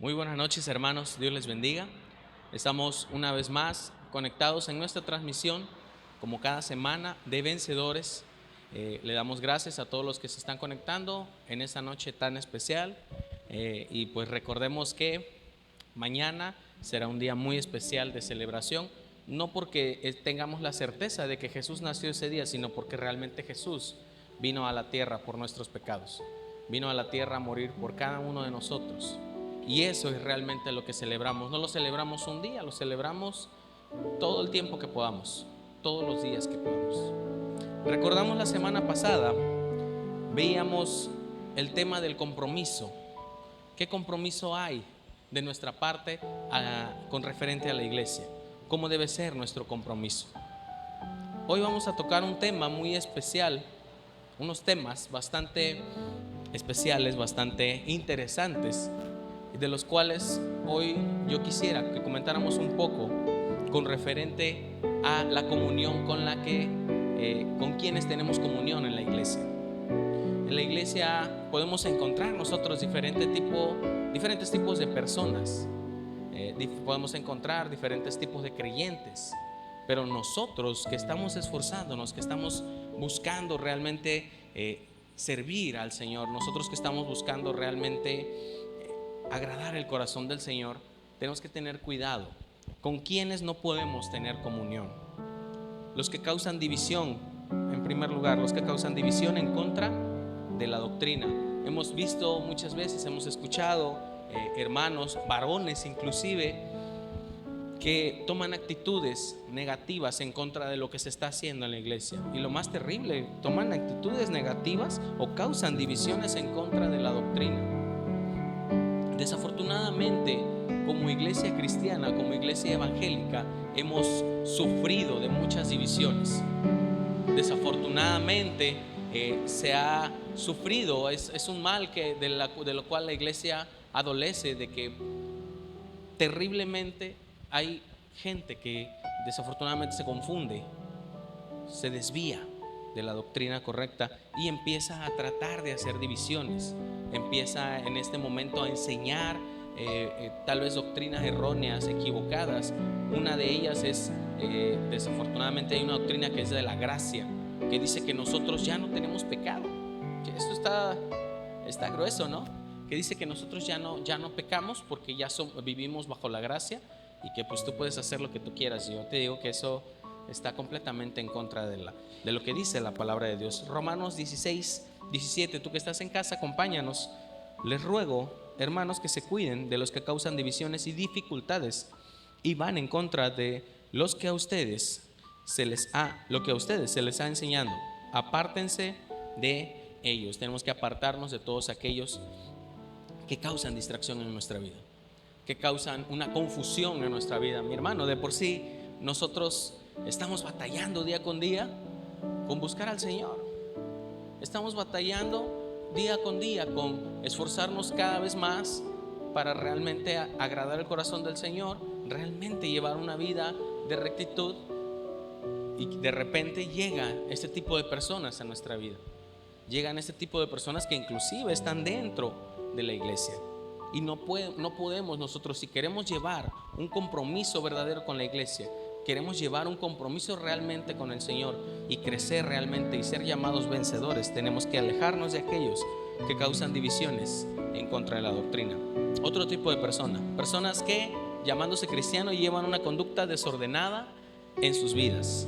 Muy buenas noches, hermanos, Dios les bendiga. Estamos una vez más conectados en nuestra transmisión, como cada semana, de vencedores. Le damos gracias a todos los que se están conectando en esta noche tan especial. Y pues recordemos que mañana será un día muy especial de celebración, no porque tengamos la certeza de que Jesús nació ese día, sino porque realmente Jesús vino a la tierra por nuestros pecados. Vino a la tierra a morir por cada uno de nosotros. Y eso es realmente lo que celebramos. No lo celebramos un día, lo celebramos todo el tiempo que podamos, todos los días que podamos. Recordamos la semana pasada, veíamos el tema del compromiso. ¿Qué compromiso hay de nuestra parte con referente a la iglesia? ¿Cómo debe ser nuestro compromiso? Hoy vamos a tocar un tema muy especial, unos temas bastante especiales, bastante interesantes, de los cuales hoy yo quisiera que comentáramos un poco con referente a la comunión con quienes tenemos comunión en la iglesia. En la iglesia podemos encontrar nosotros diferentes tipos de personas, podemos encontrar diferentes tipos de creyentes, pero nosotros que estamos esforzándonos, que estamos buscando realmente servir al Señor, nosotros que estamos buscando realmente agradar el corazón del Señor, tenemos que tener cuidado con quienes no podemos tener comunión. Los que causan división, en primer lugar, los que causan división en contra de la doctrina. Hemos visto muchas veces, hemos escuchado hermanos, varones inclusive, que toman actitudes negativas en contra de lo que se está haciendo en la iglesia. Y lo más terrible, toman actitudes negativas o causan divisiones en contra de la doctrina. Desafortunadamente, como iglesia cristiana, como iglesia evangélica, hemos sufrido de muchas divisiones. Desafortunadamente se ha sufrido, es un mal de lo cual la iglesia adolece, de que terriblemente hay gente que desafortunadamente se confunde, se desvía de la doctrina correcta y empieza a tratar de hacer divisiones, empieza en este momento a enseñar tal vez doctrinas erróneas, equivocadas. Una de ellas es, desafortunadamente hay una doctrina que es de la gracia, que dice que nosotros ya no tenemos pecado. Que esto está grueso, ¿no? Que dice que nosotros ya no pecamos porque vivimos bajo la gracia y que pues tú puedes hacer lo que tú quieras. Yo te digo que eso está completamente en contra de lo que dice la palabra de Dios. Romanos 16:17. Tú que estás en casa, acompáñanos. Les ruego, hermanos, que se cuiden de los que causan divisiones y dificultades y van en contra de lo que a ustedes se les ha enseñado. Apártense de ellos. Tenemos que apartarnos de todos aquellos que causan distracción en nuestra vida, que causan una confusión en nuestra vida. Mi hermano, de por sí nosotros estamos batallando día con día con buscar al Señor. Estamos batallando día con día con esforzarnos cada vez más para realmente agradar el corazón del Señor, realmente llevar una vida de rectitud. Y de repente llega este tipo de personas a nuestra vida. Llegan este tipo de personas que inclusive están dentro de la iglesia. Y no podemos nosotros, si queremos llevar un compromiso verdadero con la iglesia, queremos llevar un compromiso realmente con el Señor y crecer realmente y ser llamados vencedores, tenemos que alejarnos de aquellos que causan divisiones en contra de la doctrina. Otro tipo de personas que, llamándose cristianos, llevan una conducta desordenada en sus vidas.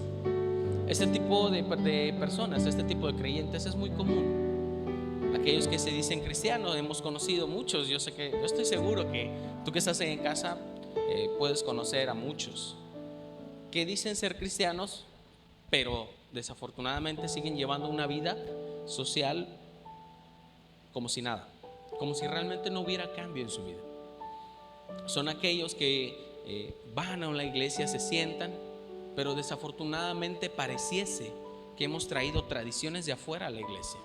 Este tipo de personas, este tipo de creyentes es muy común. Aquellos que se dicen cristianos, hemos conocido muchos. Yo estoy seguro que tú que estás en casa puedes conocer a muchos que dicen ser cristianos, pero desafortunadamente siguen llevando una vida social como si nada, como si realmente no hubiera cambio en su vida. Son aquellos que van a una iglesia, se sientan, pero desafortunadamente pareciese que hemos traído tradiciones de afuera a la iglesia,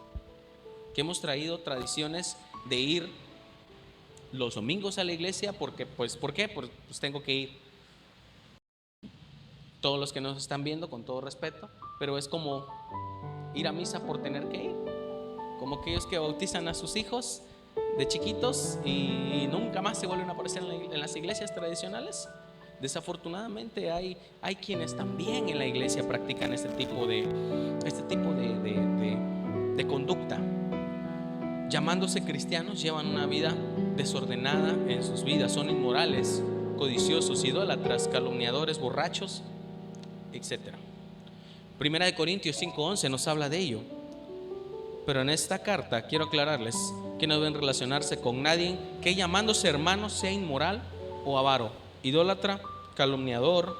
que hemos traído tradiciones de ir los domingos a la iglesia porque, ¿por qué? Pues tengo que ir. Todos los que nos están viendo, con todo respeto, pero es como ir a misa por tener que ir, como aquellos que bautizan a sus hijos de chiquitos y nunca más se vuelven a aparecer en las iglesias tradicionales. Desafortunadamente hay quienes también en la iglesia practican este tipo de conducta. Llamándose cristianos, llevan una vida desordenada en sus vidas, son inmorales, codiciosos, idólatras, calumniadores, borrachos, etc. Primera de Corintios 5:11 nos habla de ello. Pero en esta carta quiero aclararles que no deben relacionarse con nadie que llamándose hermano sea inmoral o avaro, idólatra, calumniador,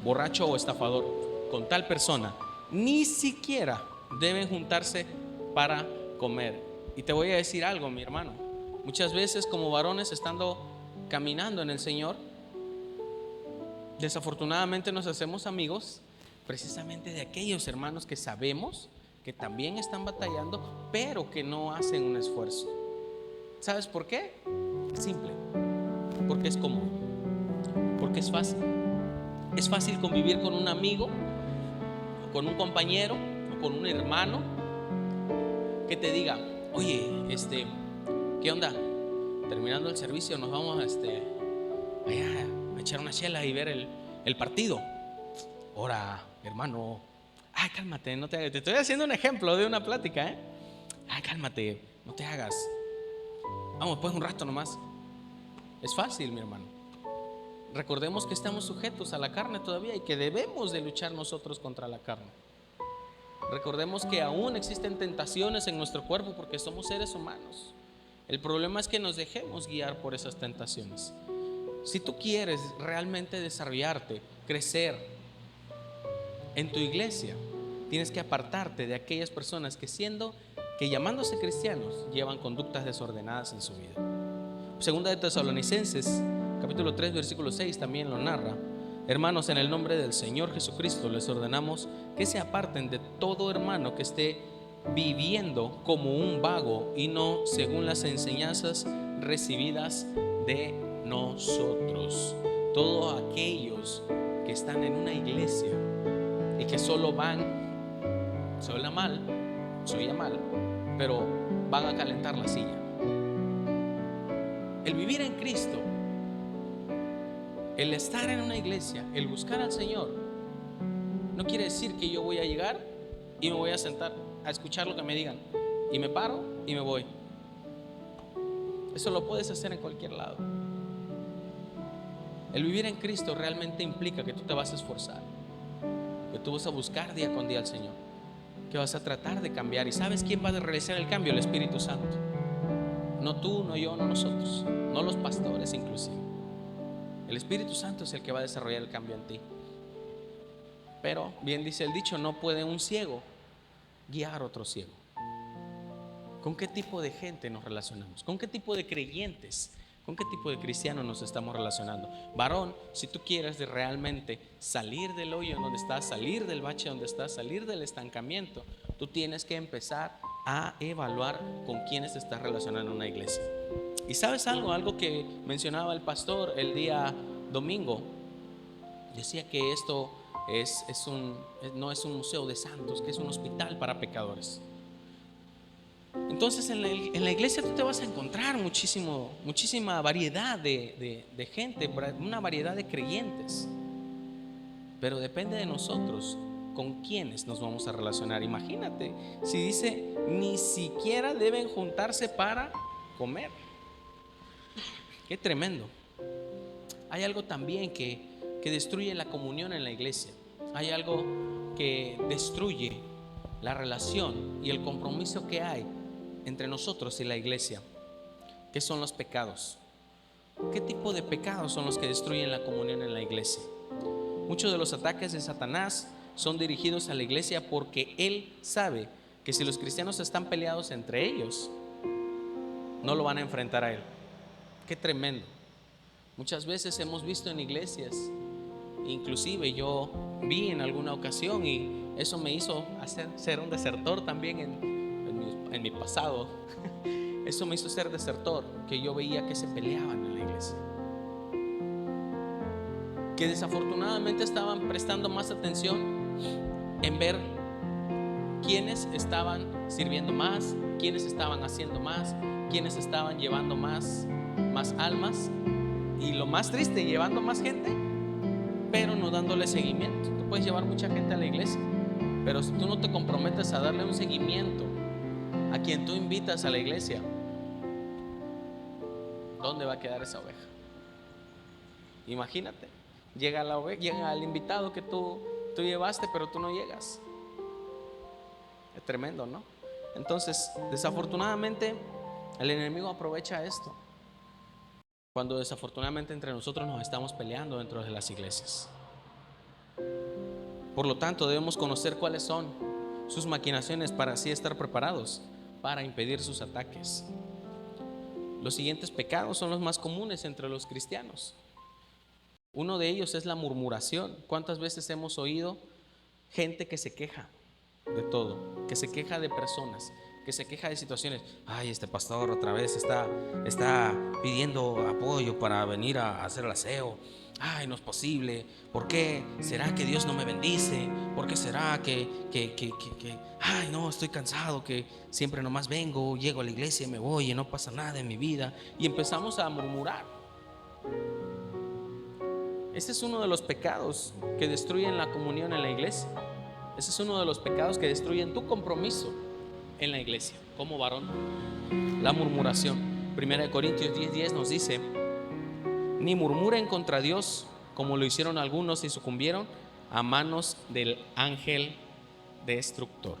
borracho o estafador. Con tal persona ni siquiera deben juntarse para comer. Y te voy a decir algo, mi hermano. Muchas veces como varones, estando caminando en el Señor, desafortunadamente nos hacemos amigos precisamente de aquellos hermanos que sabemos que también están batallando, pero que no hacen un esfuerzo. ¿Sabes por qué? Simple, porque es cómodo, porque es fácil. Es fácil convivir con un amigo, o con un compañero, o con un hermano que te diga: oye, ¿qué onda? Terminando el servicio nos vamos allá a echar una chela y ver el partido. Ahora, hermano, cálmate, no te estoy haciendo un ejemplo de una plática, cálmate, no te hagas. Vamos, pues un rato nomás. Es fácil, mi hermano. Recordemos que estamos sujetos a la carne todavía y que debemos de luchar nosotros contra la carne. Recordemos que aún existen tentaciones en nuestro cuerpo porque somos seres humanos. El problema es que nos dejemos guiar por esas tentaciones. Si tú quieres realmente desarrollarte, crecer en tu iglesia, tienes que apartarte de aquellas personas que llamándose cristianos llevan conductas desordenadas en su vida. Segunda de Tesalonicenses capítulo 3 versículo 6 también lo narra: hermanos, en el nombre del Señor Jesucristo les ordenamos que se aparten de todo hermano que esté viviendo como un vago y no según las enseñanzas recibidas de nosotros. Todos aquellos que están en una iglesia y que solo van, se oye mal, pero van a calentar la silla. El vivir en Cristo, el estar en una iglesia, el buscar al Señor, no quiere decir que yo voy a llegar y me voy a sentar a escuchar lo que me digan y me paro y me voy. Eso lo puedes hacer en cualquier lado. El vivir en Cristo realmente implica que tú te vas a esforzar, que tú vas a buscar día con día al Señor, que vas a tratar de cambiar. ¿Y sabes quién va a realizar el cambio? El Espíritu Santo. No tú, no yo, no nosotros, no los pastores inclusive. El Espíritu Santo es el que va a desarrollar el cambio en ti. Pero bien dice el dicho: no puede un ciego guiar a otro ciego. ¿Con qué tipo de gente nos relacionamos? ¿Con qué tipo de creyentes? ¿Con qué tipo de cristianos nos estamos relacionando? Varón, si tú quieres de realmente salir del hoyo en donde estás, salir del bache donde estás, salir del estancamiento, tú tienes que empezar a evaluar con quiénes te estás relacionando en una iglesia. Y sabes algo que mencionaba el pastor el día domingo, decía que esto no es un museo de santos, que es un hospital para pecadores. Entonces en la iglesia tú te vas a encontrar muchísima variedad de gente, una variedad de creyentes, pero depende de nosotros con quiénes nos vamos a relacionar. Imagínate si dice: ni siquiera deben juntarse para comer. Qué tremendo. Hay algo también que destruye la comunión en la iglesia. Hay algo que destruye la relación y el compromiso que hay entre nosotros y la iglesia. ¿Qué son los pecados? ¿Qué tipo de pecados son los que destruyen la comunión en la iglesia? Muchos de los ataques de Satanás son dirigidos a la iglesia porque él sabe que si los cristianos están peleados entre ellos, no lo van a enfrentar a él. Qué tremendo. Muchas veces hemos visto en iglesias, inclusive yo vi en alguna ocasión, y eso me hizo ser un desertor también en mi pasado. Eso me hizo ser desertor, que yo veía que se peleaban en la iglesia, que desafortunadamente estaban prestando más atención en ver quiénes estaban sirviendo más, quiénes estaban haciendo más, quiénes estaban llevando más almas, y lo más triste, llevando más gente, pero no dándole seguimiento. Tú puedes llevar mucha gente a la iglesia, pero si tú no te comprometes a darle un seguimiento a quien tú invitas a la iglesia, ¿dónde va a quedar esa oveja? Imagínate, llega la oveja, llega el invitado que tú llevaste, pero tú no llegas. Es tremendo, ¿no? Entonces, desafortunadamente, el enemigo aprovecha esto cuando desafortunadamente entre nosotros nos estamos peleando dentro de las iglesias. Por lo tanto, debemos conocer cuáles son sus maquinaciones para así estar preparados para impedir sus ataques. Los siguientes pecados son los más comunes entre los cristianos. Uno de ellos es la murmuración. ¿Cuántas veces hemos oído gente que se queja de todo, que se queja de personas, que se queja de situaciones? Ay, este pastor otra vez está pidiendo apoyo para venir a hacer el aseo. Ay, no es posible. ¿Por qué será que Dios no me bendice? ¿Por qué será que ay, no, estoy cansado, que siempre nomás vengo, llego a la iglesia y me voy y no pasa nada en mi vida? Y empezamos a murmurar. Este es uno de los pecados que destruyen la comunión en la iglesia. Ese es uno de los pecados que destruyen tu compromiso en la iglesia como varón. La murmuración. 1 Corintios 10:10 nos dice: ni murmuren contra Dios como lo hicieron algunos y sucumbieron a manos del ángel destructor.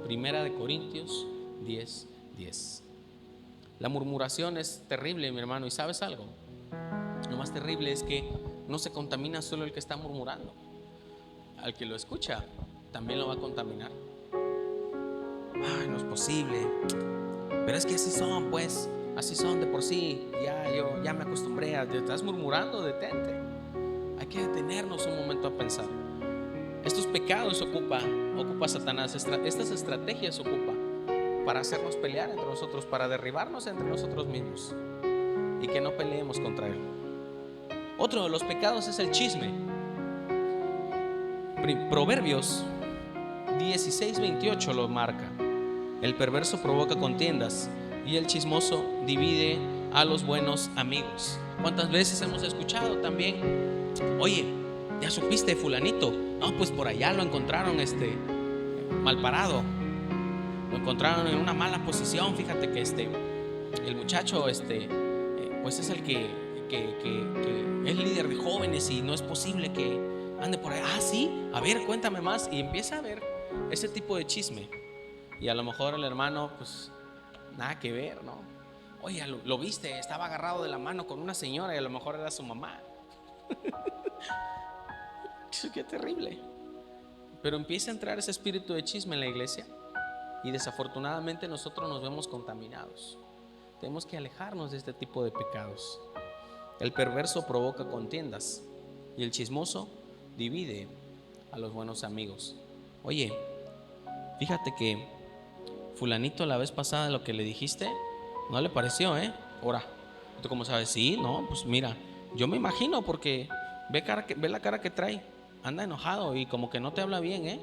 1 Corintios 10:10. La murmuración es terrible, mi hermano. ¿Y sabes algo? Lo más terrible es que no se contamina solo el que está murmurando. Al que lo escucha también lo va a contaminar. Ay, no es posible. Pero es que así son, pues. Así son de por sí. Ya me acostumbré a. Te estás murmurando, detente. Hay que detenernos un momento a pensar. Estos pecados ocupa Satanás. Estas estrategias ocupa para hacernos pelear entre nosotros, para derribarnos entre nosotros mismos y que no peleemos contra él. Otro de los pecados es el chisme. Proverbios 16:28 lo marca: el perverso provoca contiendas y el chismoso divide a los buenos amigos. ¿Cuántas veces hemos escuchado también? Oye, ¿ya supiste fulanito? No, pues por allá lo encontraron mal parado, lo encontraron en una mala posición. Fíjate que el muchacho pues es el que es líder de jóvenes y no es posible que ande por ahí. Ah, sí, a ver, cuéntame más. Y empieza a ver ese tipo de chisme. Y a lo mejor el hermano, pues nada que ver, ¿no? Oye, lo viste, estaba agarrado de la mano con una señora y a lo mejor era su mamá. Qué terrible. Pero empieza a entrar ese espíritu de chisme en la iglesia y desafortunadamente nosotros nos vemos contaminados. Tenemos que alejarnos de este tipo de pecados. El perverso provoca contiendas y el chismoso divide a los buenos amigos. Oye, fíjate que fulanito la vez pasada lo que le dijiste no le pareció, Ahora, ¿tú cómo sabes? Sí, no, pues mira, yo me imagino porque ve la cara que trae. Anda enojado y como que no te habla bien,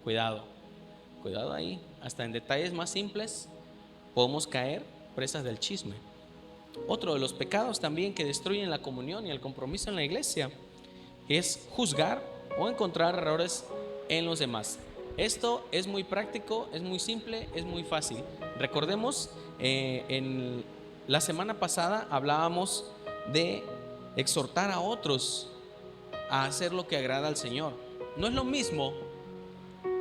Cuidado ahí. Hasta en detalles más simples podemos caer presas del chisme. Otro de los pecados también que destruyen la comunión y el compromiso en la iglesia es juzgar o encontrar errores en los demás. Esto es muy práctico, es muy simple, es muy fácil. Recordemos, en la semana pasada hablábamos de exhortar a otros a hacer lo que agrada al Señor. No es lo mismo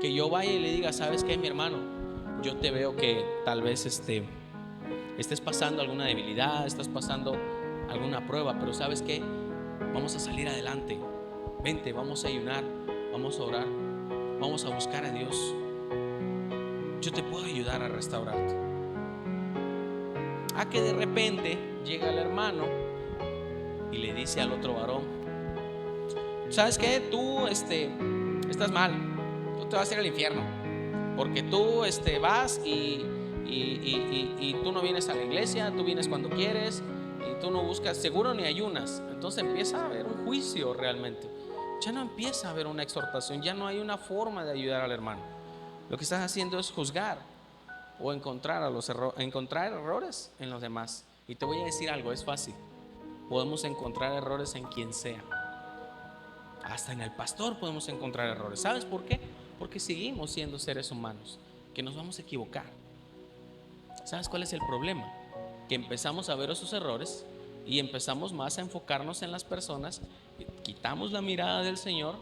que yo vaya y le diga: ¿sabes qué, mi hermano? Yo te veo que tal vez estés pasando alguna debilidad, estás pasando alguna prueba, pero ¿sabes qué? Vamos a salir adelante. Vente, vamos a ayunar, vamos a orar, vamos a buscar a Dios. Yo te puedo ayudar a restaurarte. A que de repente llega el hermano y le dice al otro varón: ¿sabes qué? Tú estás mal, tú te vas a ir al infierno, porque tú vas y tú no vienes a la iglesia, tú vienes cuando quieres y tú no buscas, seguro ni ayunas. Entonces empieza a haber un juicio realmente. Ya no empieza a haber una exhortación, ya no hay una forma de ayudar al hermano. Lo que estás haciendo es juzgar o encontrar errores en los demás. Y te voy a decir algo, es fácil. Podemos encontrar errores en quien sea. Hasta en el pastor podemos encontrar errores. ¿Sabes por qué? Porque seguimos siendo seres humanos, que nos vamos a equivocar. ¿Sabes cuál es el problema? Que empezamos a ver esos errores y empezamos más a enfocarnos en las personas, quitamos la mirada del Señor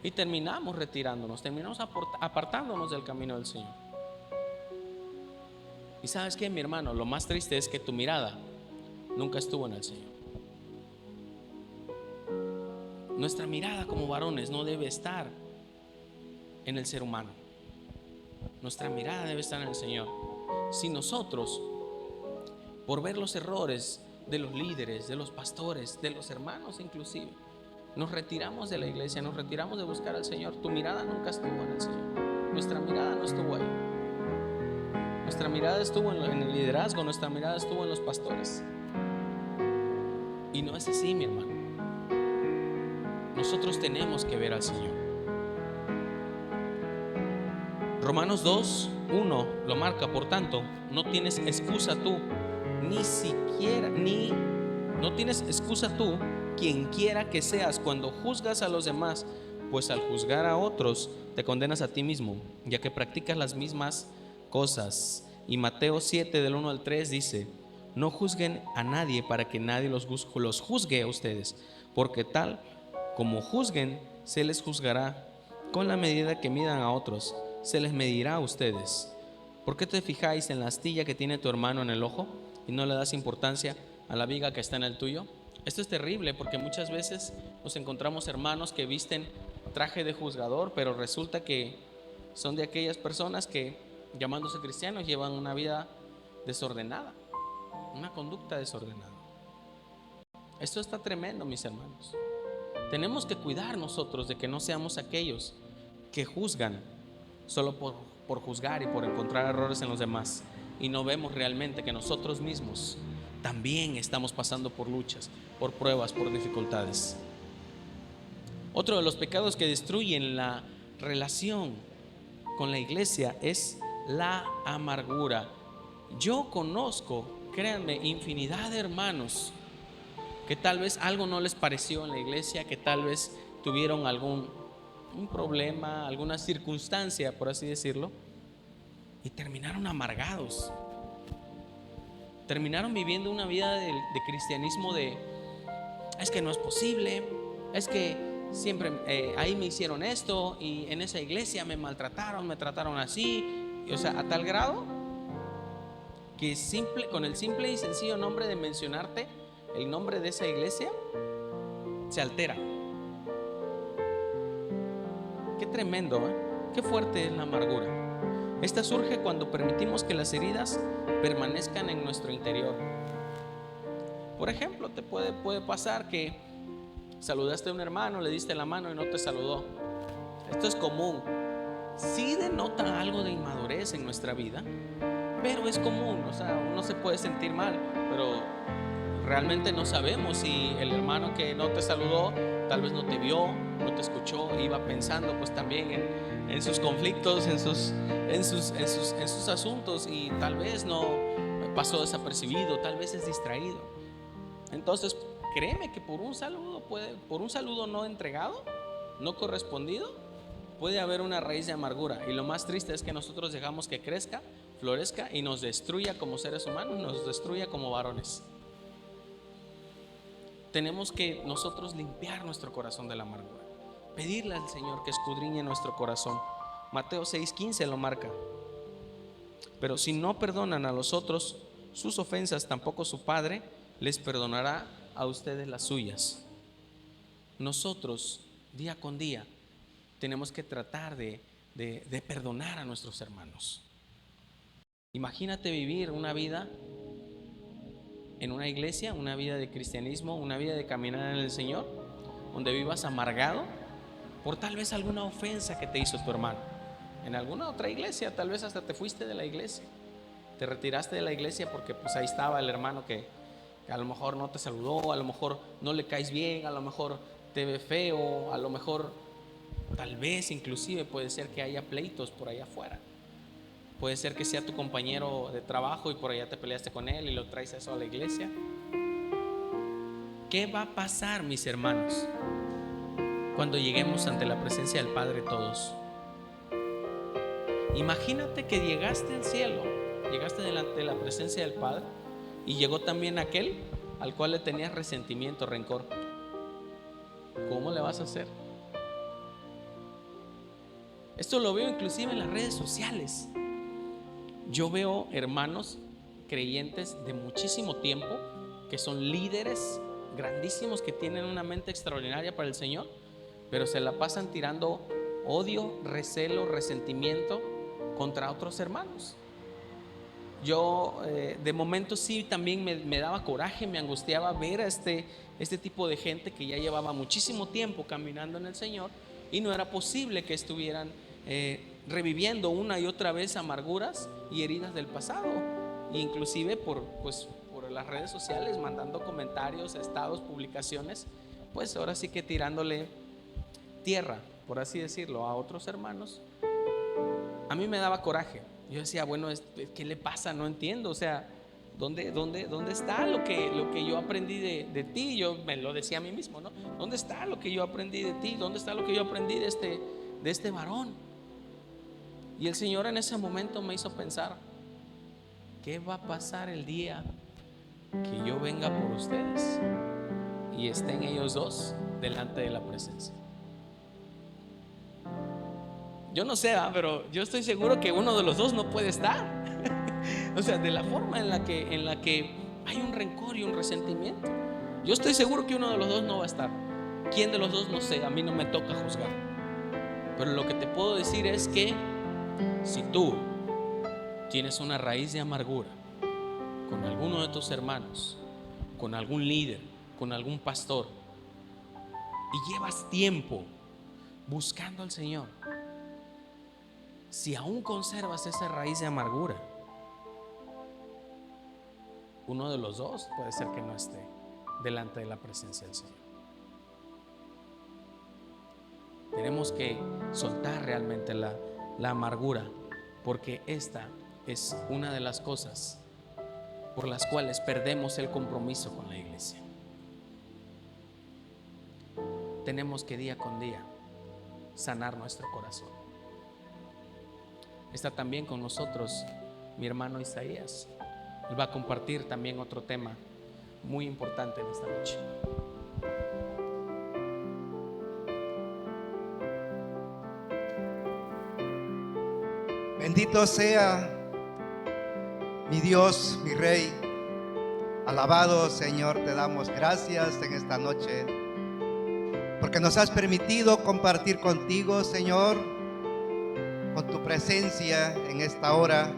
y terminamos retirándonos, terminamos apartándonos del camino del Señor. Y ¿sabes qué, mi hermano? Lo más triste es que tu mirada nunca estuvo en el Señor. Nuestra mirada como varones no debe estar en el ser humano. Nuestra mirada debe estar en el Señor. Si nosotros, por ver los errores de los líderes, de los pastores, de los hermanos inclusive, nos retiramos de la iglesia, nos retiramos de buscar al Señor, tu mirada nunca estuvo en el Señor. Nuestra mirada no estuvo ahí. Nuestra mirada estuvo en el liderazgo, nuestra mirada estuvo en los pastores. Y no es así, mi hermano. Nosotros tenemos que ver al Señor. Romanos 2:1 lo marca. Por tanto, no tienes excusa tú, no tienes excusa tú, quien quiera que seas, cuando juzgas a los demás, pues al juzgar a otros te condenas a ti mismo, ya que practicas las mismas cosas. Y Mateo 7 del 1 al 3 dice: no juzguen a nadie para que nadie los juzgue a ustedes, porque tal como juzguen, se les juzgará. Con la medida que midan a otros, se les medirá a ustedes. ¿Por qué te fijáis en la astilla que tiene tu hermano en el ojo y no le das importancia a la viga que está en el tuyo? Esto es terrible, porque muchas veces nos encontramos hermanos que visten traje de juzgador, pero resulta que son de aquellas personas que, llamándose cristianos, llevan una vida desordenada, una conducta desordenada. Esto está tremendo, mis hermanos. Tenemos que cuidar nosotros de que no seamos aquellos que juzgan solo por juzgar y por encontrar errores en los demás, y no vemos realmente que nosotros mismos también estamos pasando por luchas, por pruebas, por dificultades. Otro de los pecados que destruyen la relación con la iglesia es la amargura. Yo conozco, créanme, infinidad de hermanos que tal vez algo no les pareció en la iglesia, que tal vez tuvieron un problema, alguna circunstancia, por así decirlo, y terminaron amargados. Terminaron viviendo una vida de cristianismo es que no es posible, es que siempre ahí me hicieron esto, y en esa iglesia me maltrataron, me trataron así, o sea, a tal grado que con el simple y sencillo nombre de mencionarte el nombre de esa iglesia, se altera. Qué tremendo, qué fuerte es la amargura. Esta surge cuando permitimos que las heridas permanezcan en nuestro interior. Por ejemplo, te puede pasar que saludaste a un hermano, le diste la mano y no te saludó. Esto es común. Sí denota algo de inmadurez en nuestra vida, pero es común. O sea, uno se puede sentir mal, pero realmente no sabemos si el hermano que no te saludó tal vez no te vio, no te escuchó, iba pensando pues también en sus conflictos, en sus asuntos, y tal vez no pasó desapercibido, tal vez es distraído. Entonces créeme que por un saludo no entregado, no correspondido, puede haber una raíz de amargura. Y lo más triste es que nosotros dejamos que crezca, florezca y nos destruya como seres humanos, nos destruya como varones. Tenemos que nosotros limpiar nuestro corazón de la amargura, pedirle al Señor que escudriñe nuestro corazón. Mateo 6:15 lo marca. Pero si no perdonan a los otros sus ofensas, tampoco su Padre les perdonará a ustedes las suyas. Nosotros día con día tenemos que tratar de perdonar a nuestros hermanos. Imagínate vivir una vida en una iglesia, una vida de cristianismo, una vida de caminar en el Señor, donde vivas amargado por tal vez alguna ofensa que te hizo tu hermano. En alguna otra iglesia, tal vez hasta te fuiste de la iglesia, te retiraste de la iglesia porque pues ahí estaba el hermano que a lo mejor no te saludó, a lo mejor no le caes bien, a lo mejor te ve feo, a lo mejor Tal vez inclusive puede ser que haya pleitos por allá afuera. Puede ser que sea tu compañero de trabajo y por allá te peleaste con él y lo traes eso a la iglesia. ¿Qué va a pasar, mis hermanos, cuando lleguemos ante la presencia del Padre todos? Imagínate que llegaste al cielo, llegaste delante de la presencia del Padre y llegó también aquel al cual le tenías resentimiento, rencor. ¿Cómo le vas a hacer? Esto lo veo inclusive en las redes sociales. Yo veo hermanos creyentes de muchísimo tiempo que son líderes grandísimos, que tienen una mente extraordinaria para el Señor, pero se la pasan tirando odio, recelo, resentimiento contra otros hermanos. Yo de momento sí también me daba coraje, me angustiaba ver a este tipo de gente que ya llevaba muchísimo tiempo caminando en el Señor y no era posible que estuvieran reviviendo una y otra vez amarguras y heridas del pasado, e inclusive por las redes sociales, mandando comentarios, estados, publicaciones, pues ahora sí que tirándole tierra, por así decirlo, a otros hermanos. A mí me daba coraje. Yo decía, bueno, ¿qué le pasa? No entiendo. O sea, ¿dónde está lo que yo aprendí de ti? Yo me lo decía a mí mismo, ¿no? ¿Dónde está lo que yo aprendí de ti? ¿Dónde está lo que yo aprendí de este varón? Y el Señor en ese momento me hizo pensar, ¿qué va a pasar el día que yo venga por ustedes y estén ellos dos delante de la presencia? Yo no sé, pero yo estoy seguro que uno de los dos no puede estar. O sea, de la forma en la que hay un rencor y un resentimiento, yo estoy seguro que uno de los dos no va a estar. ¿Quién de los dos? No sé, a mí no me toca juzgar. Pero lo que te puedo decir es que si tú tienes una raíz de amargura con alguno de tus hermanos, con algún líder, con algún pastor, y llevas tiempo buscando al Señor, si aún conservas esa raíz de amargura, uno de los dos puede ser que no esté delante de la presencia del Señor. Tenemos que soltar realmente la amargura, porque esta es una de las cosas por las cuales perdemos el compromiso con la iglesia. Tenemos que día con día sanar nuestro corazón. Está también con nosotros mi hermano Isaías. Él va a compartir también otro tema muy importante en esta noche. Bendito sea mi Dios, mi Rey. Alabado Señor, te damos gracias en esta noche, porque nos has permitido compartir contigo, Señor, con tu presencia en esta hora,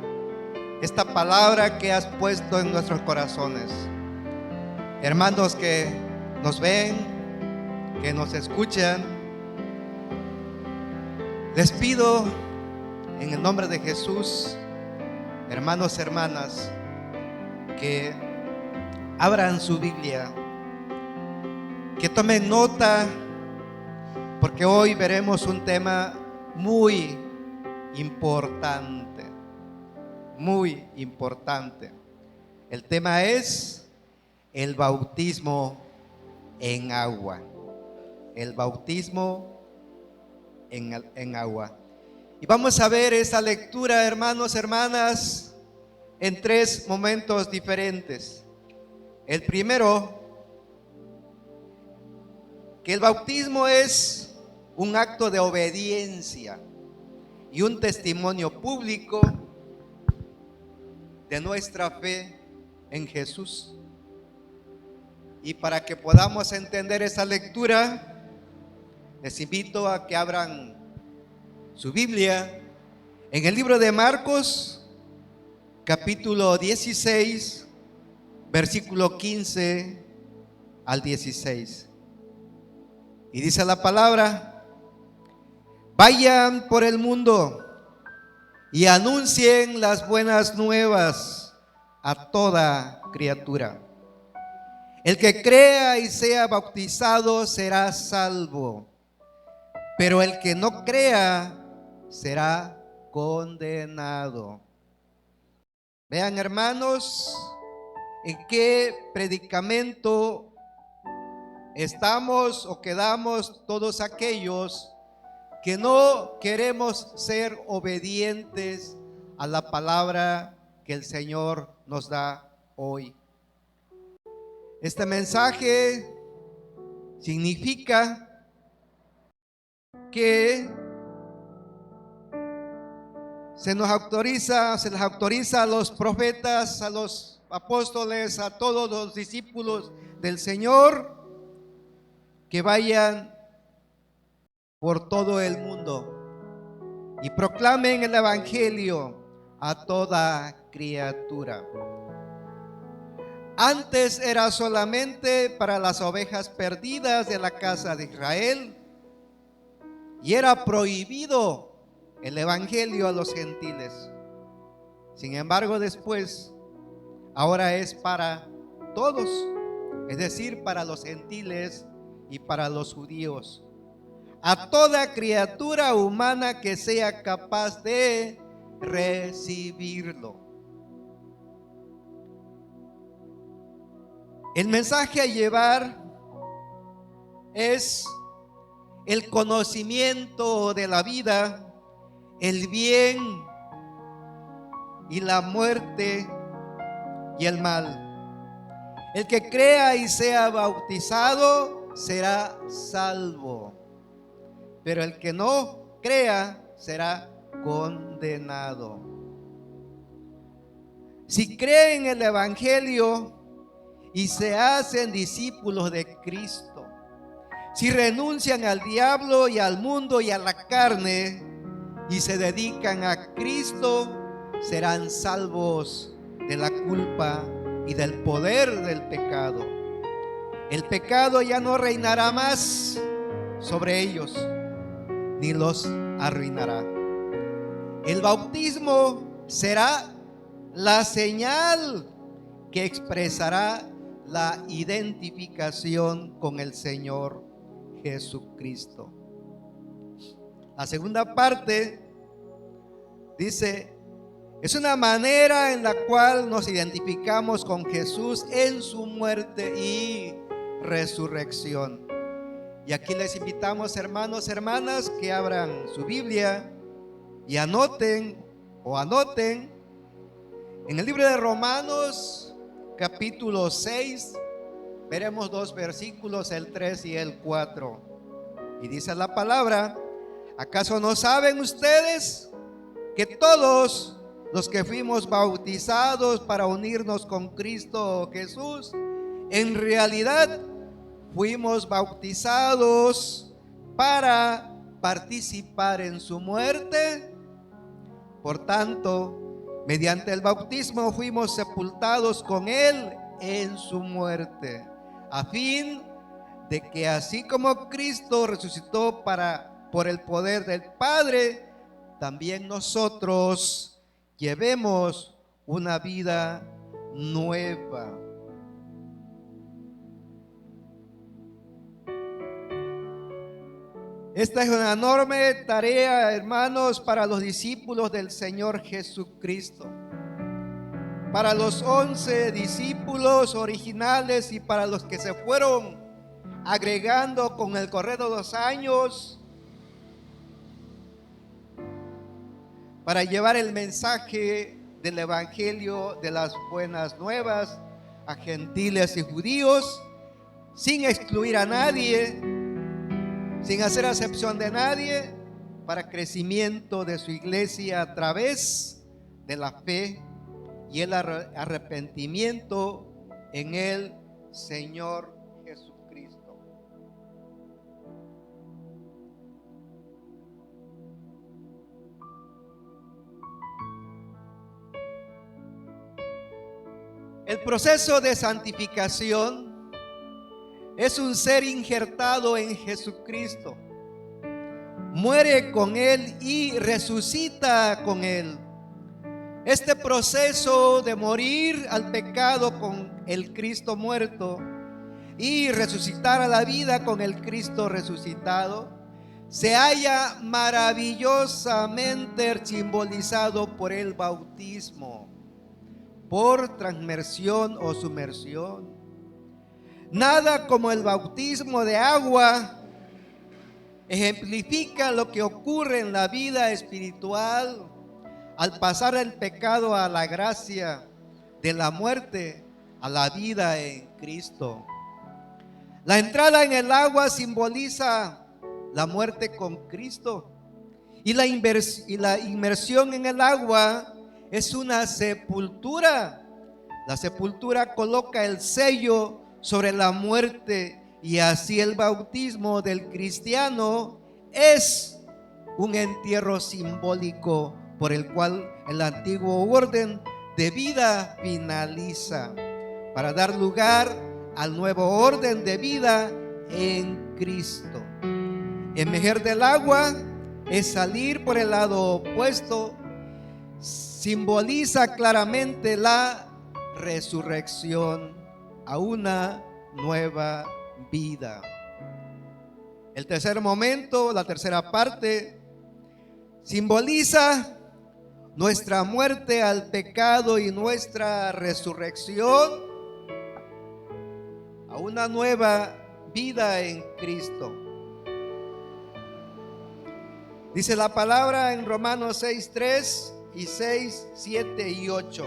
esta palabra que has puesto en nuestros corazones. Hermanos que nos ven, que nos escuchan, les pido en el nombre de Jesús, hermanos, hermanas, que abran su Biblia, que tomen nota, porque hoy veremos un tema muy importante, muy importante. El tema es el bautismo en agua. El bautismo en agua. Y vamos a ver esa lectura, hermanos, hermanas, en tres momentos diferentes. El primero, que el bautismo es un acto de obediencia y un testimonio público de nuestra fe en Jesús. Y para que podamos entender esa lectura, les invito a que abran su Biblia en el libro de Marcos, capítulo 16, versículo 15 al 16. Y dice la palabra: vayan por el mundo y anuncien las buenas nuevas a toda criatura. El que crea y sea bautizado será salvo, pero el que no crea será condenado. Vean, hermanos, en qué predicamento estamos o quedamos todos aquellos que no queremos ser obedientes a la palabra que el Señor nos da hoy. Este mensaje significa que se les autoriza a los profetas, a los apóstoles, a todos los discípulos del Señor, que vayan por todo el mundo y proclamen el evangelio a toda criatura. Antes era solamente para las ovejas perdidas de la casa de Israel y era prohibido el evangelio a los gentiles. Sin embargo, después, ahora es para todos, es decir, para los gentiles y para los judíos, a toda criatura humana que sea capaz de recibirlo. El mensaje a llevar es el conocimiento de la vida, el bien y la muerte y el mal. El que crea y sea bautizado será salvo, pero el que no crea será condenado. Si creen el evangelio y se hacen discípulos de Cristo, si renuncian al diablo y al mundo y a la carne y se dedican a Cristo, serán salvos de la culpa y del poder del pecado. El pecado ya no reinará más sobre ellos, ni los arruinará. El bautismo será la señal que expresará la identificación con el Señor Jesucristo. La segunda parte dice: es una manera en la cual nos identificamos con Jesús en su muerte y resurrección. Y aquí les invitamos, hermanos, hermanas, que abran su Biblia y anoten en el libro de Romanos, capítulo 6, veremos dos versículos, el 3 y el 4. Y dice la palabra: ¿acaso no saben ustedes que todos los que fuimos bautizados para unirnos con Cristo Jesús, en realidad fuimos bautizados para participar en su muerte? Por tanto, mediante el bautismo fuimos sepultados con Él en su muerte, a fin de que así como Cristo resucitó por el poder del Padre, también nosotros llevemos una vida nueva. Esta es una enorme tarea, hermanos, para los discípulos del Señor Jesucristo, para los 11 discípulos originales y para los que se fueron agregando con el correr de los años, para llevar el mensaje del evangelio de las buenas nuevas a gentiles y judíos, sin excluir a nadie, sin hacer acepción de nadie, para crecimiento de su iglesia a través de la fe y el arrepentimiento en el Señor Jesucristo. El proceso de santificación es un ser injertado en Jesucristo. Muere con Él y resucita con Él. Este proceso de morir al pecado con el Cristo muerto y resucitar a la vida con el Cristo resucitado se haya maravillosamente simbolizado por el bautismo, por transmersión o sumersión. Nada como el bautismo de agua ejemplifica lo que ocurre en la vida espiritual al pasar del pecado a la gracia, de la muerte a la vida en Cristo. La entrada en el agua simboliza la muerte con Cristo, y la inmersión en el agua es una sepultura. La sepultura coloca el sello sobre la muerte, y así el bautismo del cristiano es un entierro simbólico por el cual el antiguo orden de vida finaliza para dar lugar al nuevo orden de vida en Cristo. Emerger del agua es salir por el lado opuesto. Simboliza claramente la resurrección a una nueva vida. El tercer momento, la tercera parte, simboliza nuestra muerte al pecado y nuestra resurrección a una nueva vida en Cristo. Dice la palabra en Romanos 6:3 y 6, 7 y 8.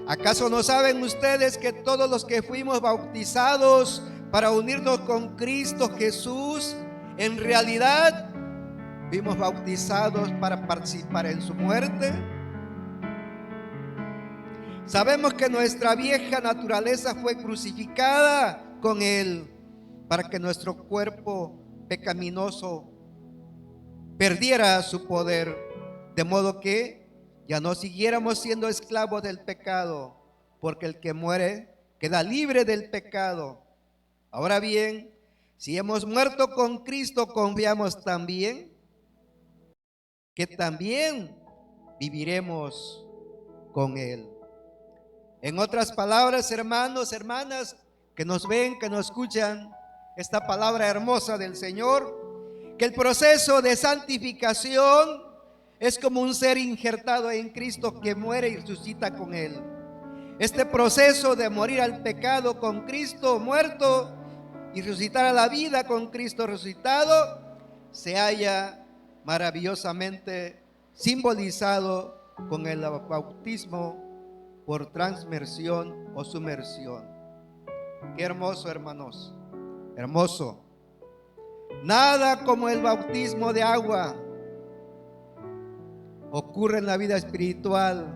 ¿Acaso no saben ustedes que todos los que fuimos bautizados para unirnos con Cristo Jesús, en realidad fuimos bautizados para participar en su muerte? Sabemos que nuestra vieja naturaleza fue crucificada con Él para que nuestro cuerpo pecaminoso perdiera su poder, de modo que ya no siguiéramos siendo esclavos del pecado, porque el que muere queda libre del pecado. Ahora bien, si hemos muerto con Cristo, confiamos también que también viviremos con Él. En otras palabras, hermanos, hermanas, que nos ven, que nos escuchan esta palabra hermosa del Señor, que el proceso de santificación es como un ser injertado en Cristo que muere y resucita con Él. Este proceso de morir al pecado con Cristo muerto y resucitar a la vida con Cristo resucitado se halla maravillosamente simbolizado con el bautismo por transmersión o sumersión. Qué hermoso, hermanos, hermoso. Nada como el bautismo de agua ocurre en la vida espiritual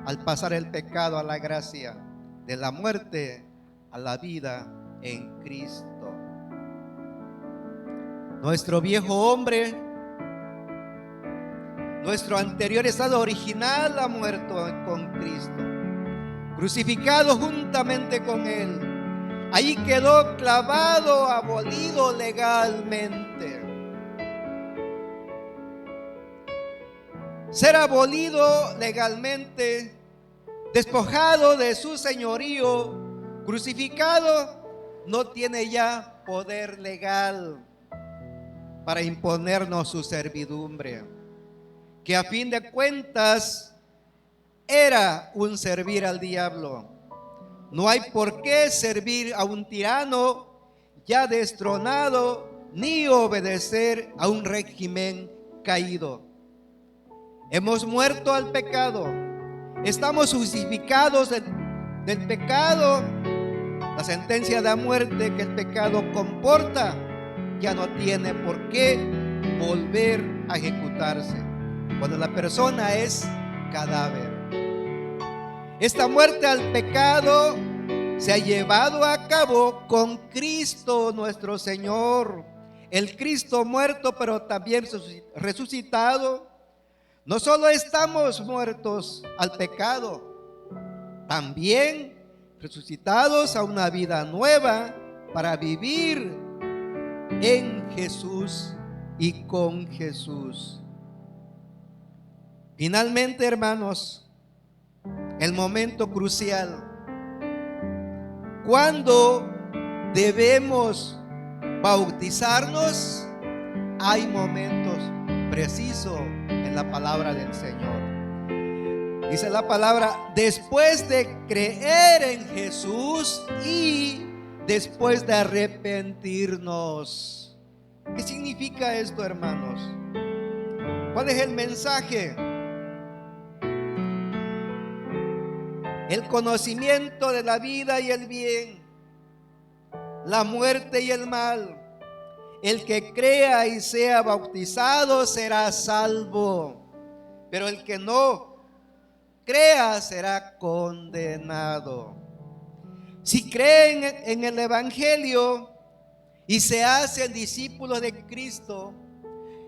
al pasar el pecado a la gracia, de la muerte a la vida en Cristo. Nuestro viejo hombre, nuestro anterior estado original, ha muerto con Cristo, crucificado juntamente con Él. Ahí quedó clavado, abolido legalmente. Ser abolido legalmente, despojado de su señorío, crucificado, no tiene ya poder legal para imponernos su servidumbre, que a fin de cuentas era un servir al diablo. No hay por qué servir a un tirano ya destronado, ni obedecer a un régimen caído. Hemos muerto al pecado, estamos justificados del pecado. La sentencia de muerte que el pecado comporta ya no tiene por qué volver a ejecutarse cuando la persona es cadáver. Esta muerte al pecado se ha llevado a cabo con Cristo nuestro Señor. El Cristo muerto, pero también resucitado. No solo estamos muertos al pecado, también resucitados a una vida nueva para vivir en Jesús y con Jesús. Finalmente, hermanos, el momento crucial. ¿Cuándo debemos bautizarnos? hay momentos precisos en la palabra del Señor. Dice la palabra, después de creer en Jesús y después de arrepentirnos. ¿Qué significa esto, hermanos? ¿Cuál es el mensaje? El conocimiento de la vida y el bien, la muerte y el mal. El que crea y sea bautizado será salvo, pero el que no crea será condenado. Si creen en el Evangelio y se hacen discípulos de Cristo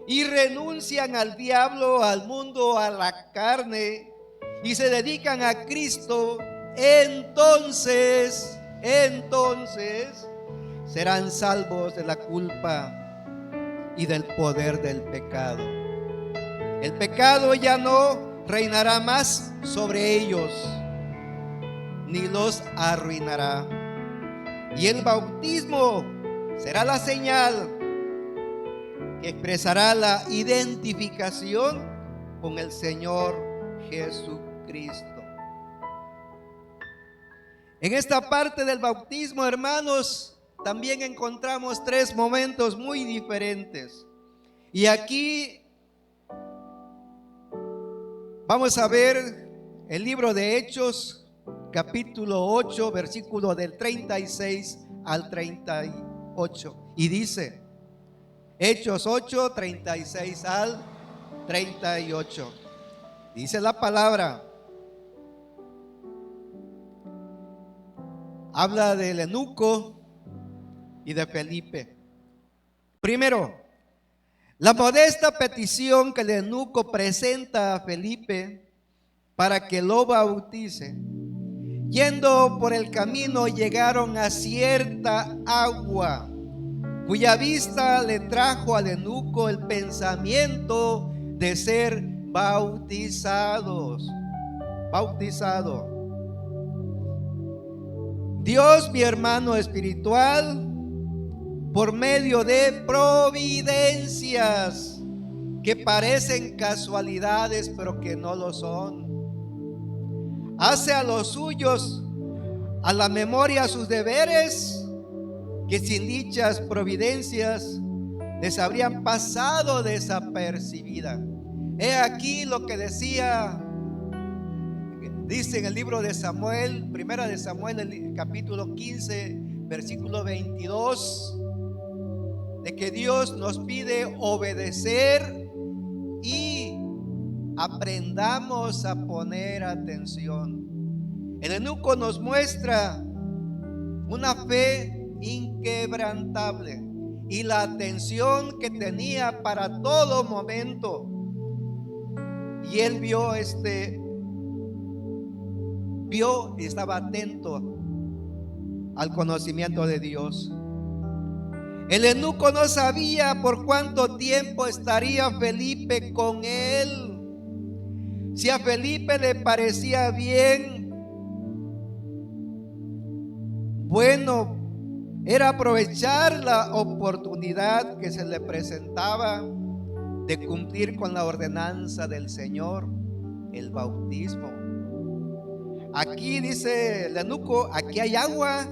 y renuncian al diablo, al mundo, a la carne y se dedican a Cristo, entonces serán salvos de la culpa y del poder del pecado. El pecado ya no reinará más sobre ellos, ni los arruinará. Y el bautismo será la señal que expresará la identificación con el Señor Jesucristo. En esta parte del bautismo, hermanos, también encontramos tres momentos muy diferentes. Y aquí vamos a ver el libro de Hechos, capítulo 8, versículo del 36 al 38. Y dice, Hechos 8, 36 al 38. Dice la palabra. Habla del eunuco y de Felipe. Primero, la modesta petición que el eunuco presenta a Felipe para que lo bautice. Yendo por el camino llegaron a cierta agua, cuya vista le trajo al eunuco el pensamiento de ser bautizado. Dios, mi hermano espiritual, por medio de providencias que parecen casualidades, pero que no lo son, hace a los suyos a la memoria sus deberes, que sin dichas providencias les habrían pasado desapercibidas. He aquí lo que dice en el libro de Samuel, primera de Samuel, el capítulo 15, versículo 22, de que Dios nos pide obedecer y aprendamos a poner atención. El eunuco nos muestra una fe inquebrantable y la atención que tenía para todo momento. Y él vio y estaba atento al conocimiento de Dios. El eunuco no sabía por cuánto tiempo estaría Felipe con él. Si a Felipe le parecía bien, bueno, era aprovechar la oportunidad que se le presentaba de cumplir con la ordenanza del Señor, el bautismo. Aquí dice el eunuco, aquí hay agua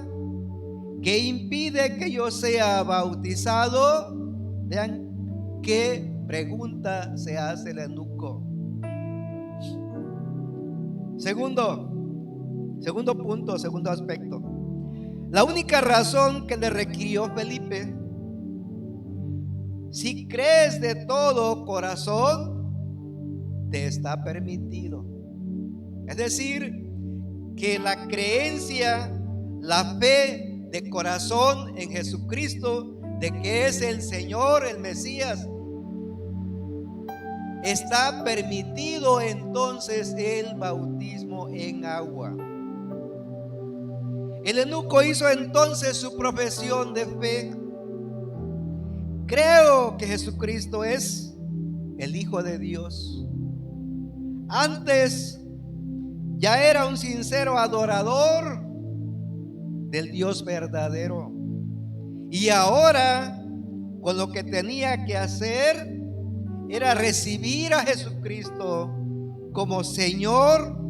que impide que yo sea bautizado. Vean qué pregunta se hace el eunuco. Segundo punto, segundo aspecto. La única razón que le requirió Felipe: si crees de todo corazón, te está permitido. Es decir, que la creencia, la fe de corazón en Jesucristo, de que es el Señor, el Mesías, está permitido entonces el bautismo en agua. El eunuco hizo entonces su profesión de fe. Creo que Jesucristo es el Hijo de Dios. Antes ya era un sincero adorador del Dios verdadero. Y ahora, con lo que tenía que hacer era recibir a Jesucristo como Señor,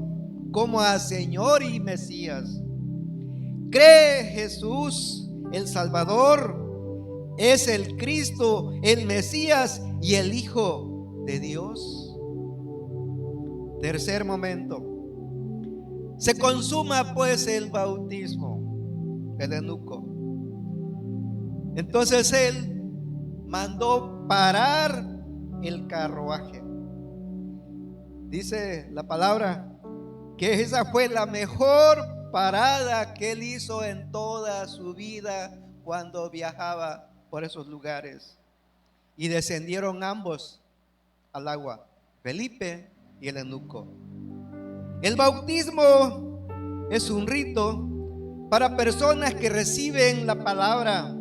como a Señor y Mesías. Cree Jesús, el Salvador, es el Cristo, el Mesías y el Hijo de Dios. Tercer momento. Se consuma pues el bautismo del eunuco. Entonces él mandó parar el carruaje. Dice la palabra que esa fue la mejor parada que él hizo en toda su vida cuando viajaba por esos lugares. Y descendieron ambos al agua, Felipe y el eunuco. El bautismo es un rito para personas que reciben la palabra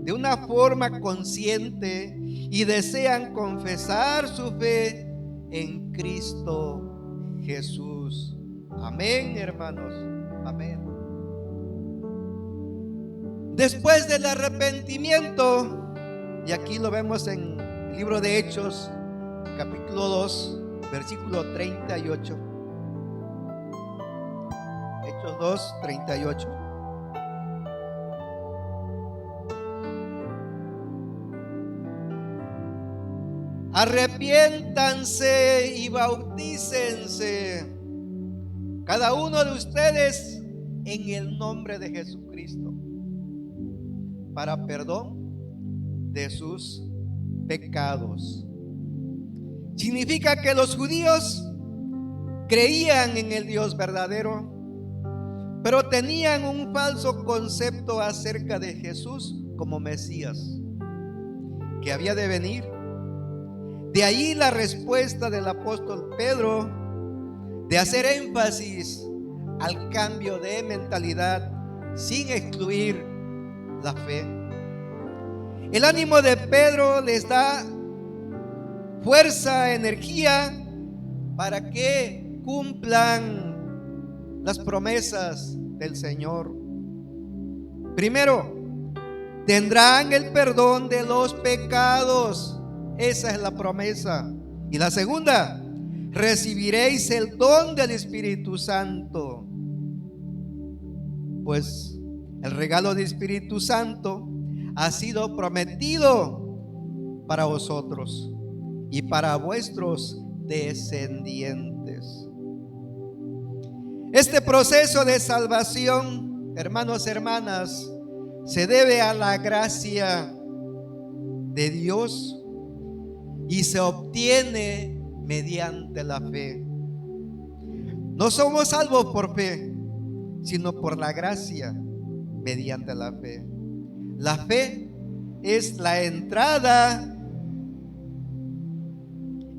de una forma consciente y desean confesar su fe en Cristo Jesús. Amén, hermanos. Amén. Después del arrepentimiento, y aquí lo vemos en el libro de Hechos, capítulo 2, versículo 38. Hechos 2, 38. Arrepiéntanse y bautícense cada uno de ustedes en el nombre de Jesucristo para perdón de sus pecados. Significa que los judíos creían en el Dios verdadero, pero tenían un falso concepto acerca de Jesús como Mesías, que había de venir. De ahí la respuesta del apóstol Pedro de hacer énfasis al cambio de mentalidad sin excluir la fe. El ánimo de Pedro les da fuerza, energía para que cumplan las promesas del Señor. Primero, tendrán el perdón de los pecados. Esa es la promesa. Y la segunda, recibiréis el don del Espíritu Santo. Pues el regalo del Espíritu Santo ha sido prometido para vosotros y para vuestros descendientes. Este proceso de salvación, hermanos, hermanas, se debe a la gracia de Dios y se obtiene mediante la fe. No somos salvos por fe, sino por la gracia mediante la fe. La fe es la entrada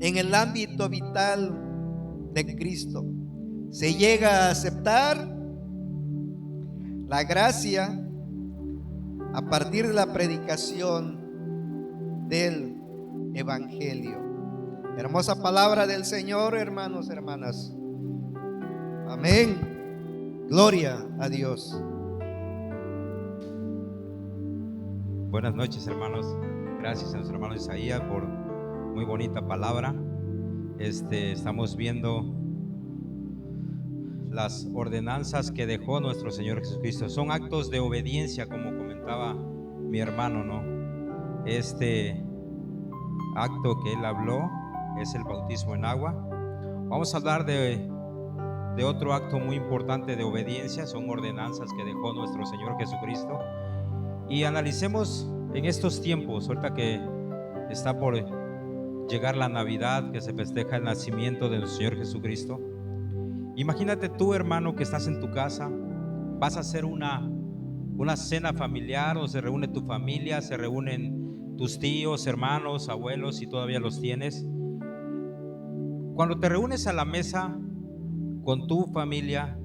en el ámbito vital de Cristo. Se llega a aceptar la gracia a partir de la predicación del Evangelio. Hermosa palabra del Señor, hermanos, hermanas. Amén. Gloria a Dios. Buenas noches, hermanos. Gracias a nuestro hermano Isaías por muy bonita palabra. Estamos viendo las ordenanzas que dejó nuestro Señor Jesucristo. Son actos de obediencia, como comentaba mi hermano, ¿no? Este acto que él habló es el bautismo en agua. Vamos a hablar de otro acto muy importante de obediencia. Son ordenanzas que dejó nuestro Señor Jesucristo. Y analicemos en estos tiempos, ahorita que está por llegar la Navidad, que se festeja el nacimiento de nuestro Señor Jesucristo. Imagínate tú, hermano, que estás en tu casa, vas a hacer una cena familiar, o se reúne tu familia, se reúnen tus tíos, hermanos, abuelos, si todavía los tienes. Cuando te reúnes a la mesa con tu familia,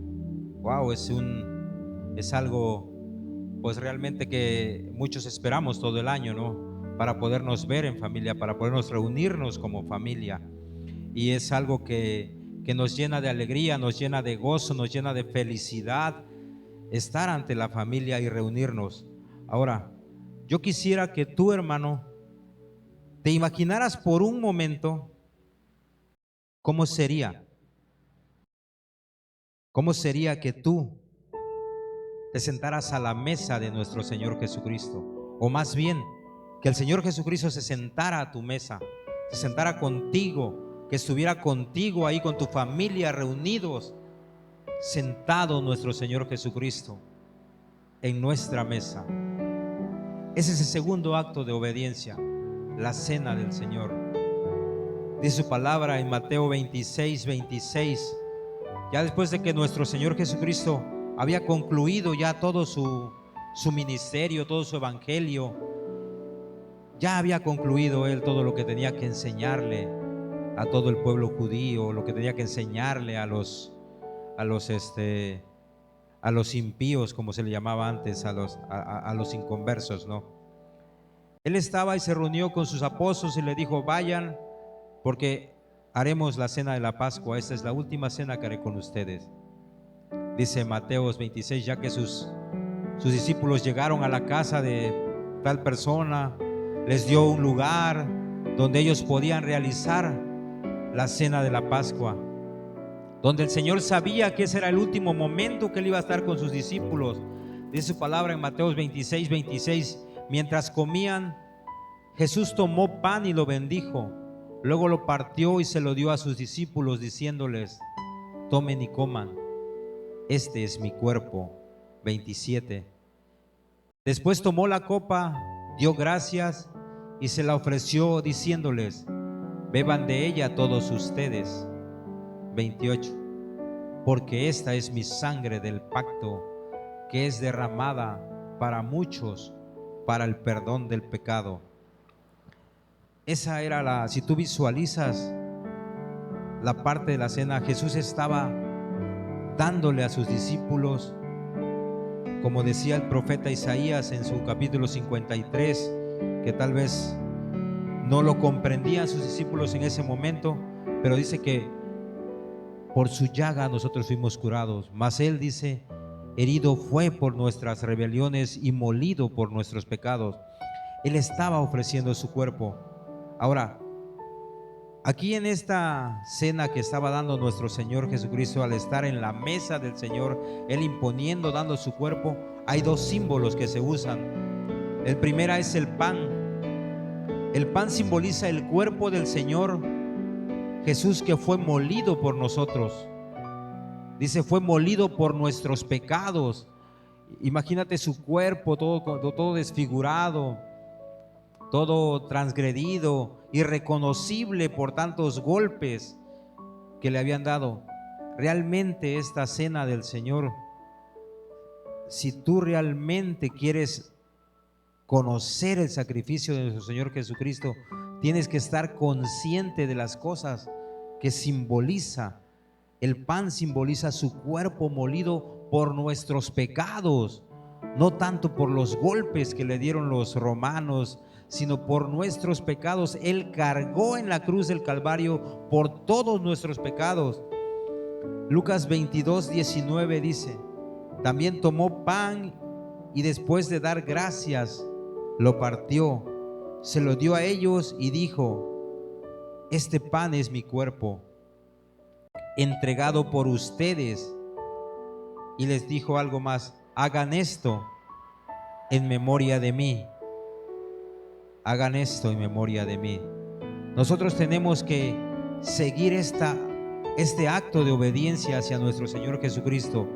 wow, es algo pues realmente que muchos esperamos todo el año, ¿no? Para podernos ver en familia, para podernos reunirnos como familia. Y es algo que nos llena de alegría, nos llena de gozo, nos llena de felicidad estar ante la familia y reunirnos. Ahora, yo quisiera que tú, hermano, te imaginaras por un momento cómo sería que tú te sentaras a la mesa de nuestro Señor Jesucristo, o más bien que el Señor Jesucristo se sentara a tu mesa, se sentara contigo, que estuviera contigo ahí con tu familia reunidos, sentado nuestro Señor Jesucristo en nuestra mesa. Ese es el segundo acto de obediencia, la cena del Señor. Dice su palabra en Mateo 26:26, ya después de que nuestro Señor Jesucristo había concluido ya todo su ministerio, todo su evangelio, ya había concluido Él todo lo que tenía que enseñarle a todo el pueblo judío, lo que tenía que enseñarle a los impíos, como se le llamaba antes, a los inconversos, ¿no? Él estaba y se reunió con sus apóstoles y le dijo: vayan, porque haremos la cena de la Pascua. Esta es la última cena que haré con ustedes. Dice Mateo 26, ya que sus discípulos llegaron a la casa de tal persona, les dio un lugar donde ellos podían realizar la cena de la Pascua, donde el Señor sabía que ese era el último momento que Él iba a estar con sus discípulos. Dice su palabra en Mateo 26:26, mientras comían, Jesús tomó pan y lo bendijo, luego lo partió y se lo dio a sus discípulos, diciéndoles: tomen y coman, este es mi cuerpo. 27. Después tomó la copa, dio gracias y se la ofreció, diciéndoles: beban de ella todos ustedes. 28. Porque esta es mi sangre del pacto, que es derramada para muchos para el perdón del pecado. Esa era si tú visualizas la parte de la cena, Jesús estaba dándole a sus discípulos, como decía el profeta Isaías en su capítulo 53, que tal vez no lo comprendían sus discípulos en ese momento, pero dice que por su llaga nosotros fuimos curados, mas Él dice: herido fue por nuestras rebeliones y molido por nuestros pecados. Él estaba ofreciendo su cuerpo. Ahora, aquí en esta cena que estaba dando nuestro Señor Jesucristo, al estar en la mesa del Señor, Él imponiendo, dando su cuerpo, hay dos símbolos que se usan. El primero es el pan. El pan simboliza el cuerpo del Señor Jesús, que fue molido por nosotros. Dice: fue molido por nuestros pecados. Imagínate su cuerpo todo desfigurado, todo transgredido, irreconocible por tantos golpes que le habían dado. Realmente esta cena del Señor, si tú realmente quieres conocer el sacrificio de nuestro Señor Jesucristo, tienes que estar consciente de las cosas que simboliza. El pan simboliza su cuerpo molido por nuestros pecados, no tanto por los golpes que le dieron los romanos, sino por nuestros pecados. Él cargó en la cruz del Calvario por todos nuestros pecados. Lucas 22:19 dice: también tomó pan y después de dar gracias, lo partió, se lo dio a ellos y dijo: este pan es mi cuerpo, entregado por ustedes. Y les dijo algo más: hagan esto en memoria de mí. Hagan esto en memoria de mí. Nosotros tenemos que seguir este acto de obediencia hacia nuestro Señor Jesucristo.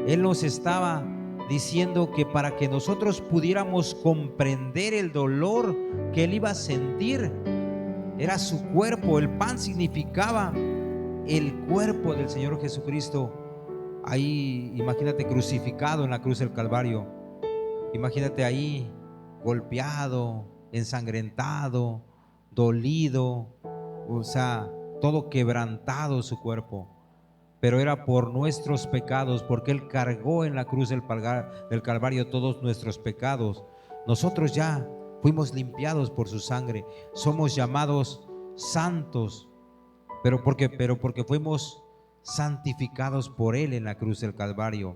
Él nos estaba diciendo que para que nosotros pudiéramos comprender el dolor que Él iba a sentir, era su cuerpo. El pan significaba el cuerpo del Señor Jesucristo. Ahí, imagínate, crucificado en la cruz del Calvario. Imagínate ahí, golpeado, ensangrentado, dolido, o sea, todo quebrantado su cuerpo. Pero era por nuestros pecados, porque Él cargó en la cruz del Calvario todos nuestros pecados. Nosotros ya fuimos limpiados por su sangre. Somos llamados santos, pero porque fuimos santificados por Él en la cruz del Calvario.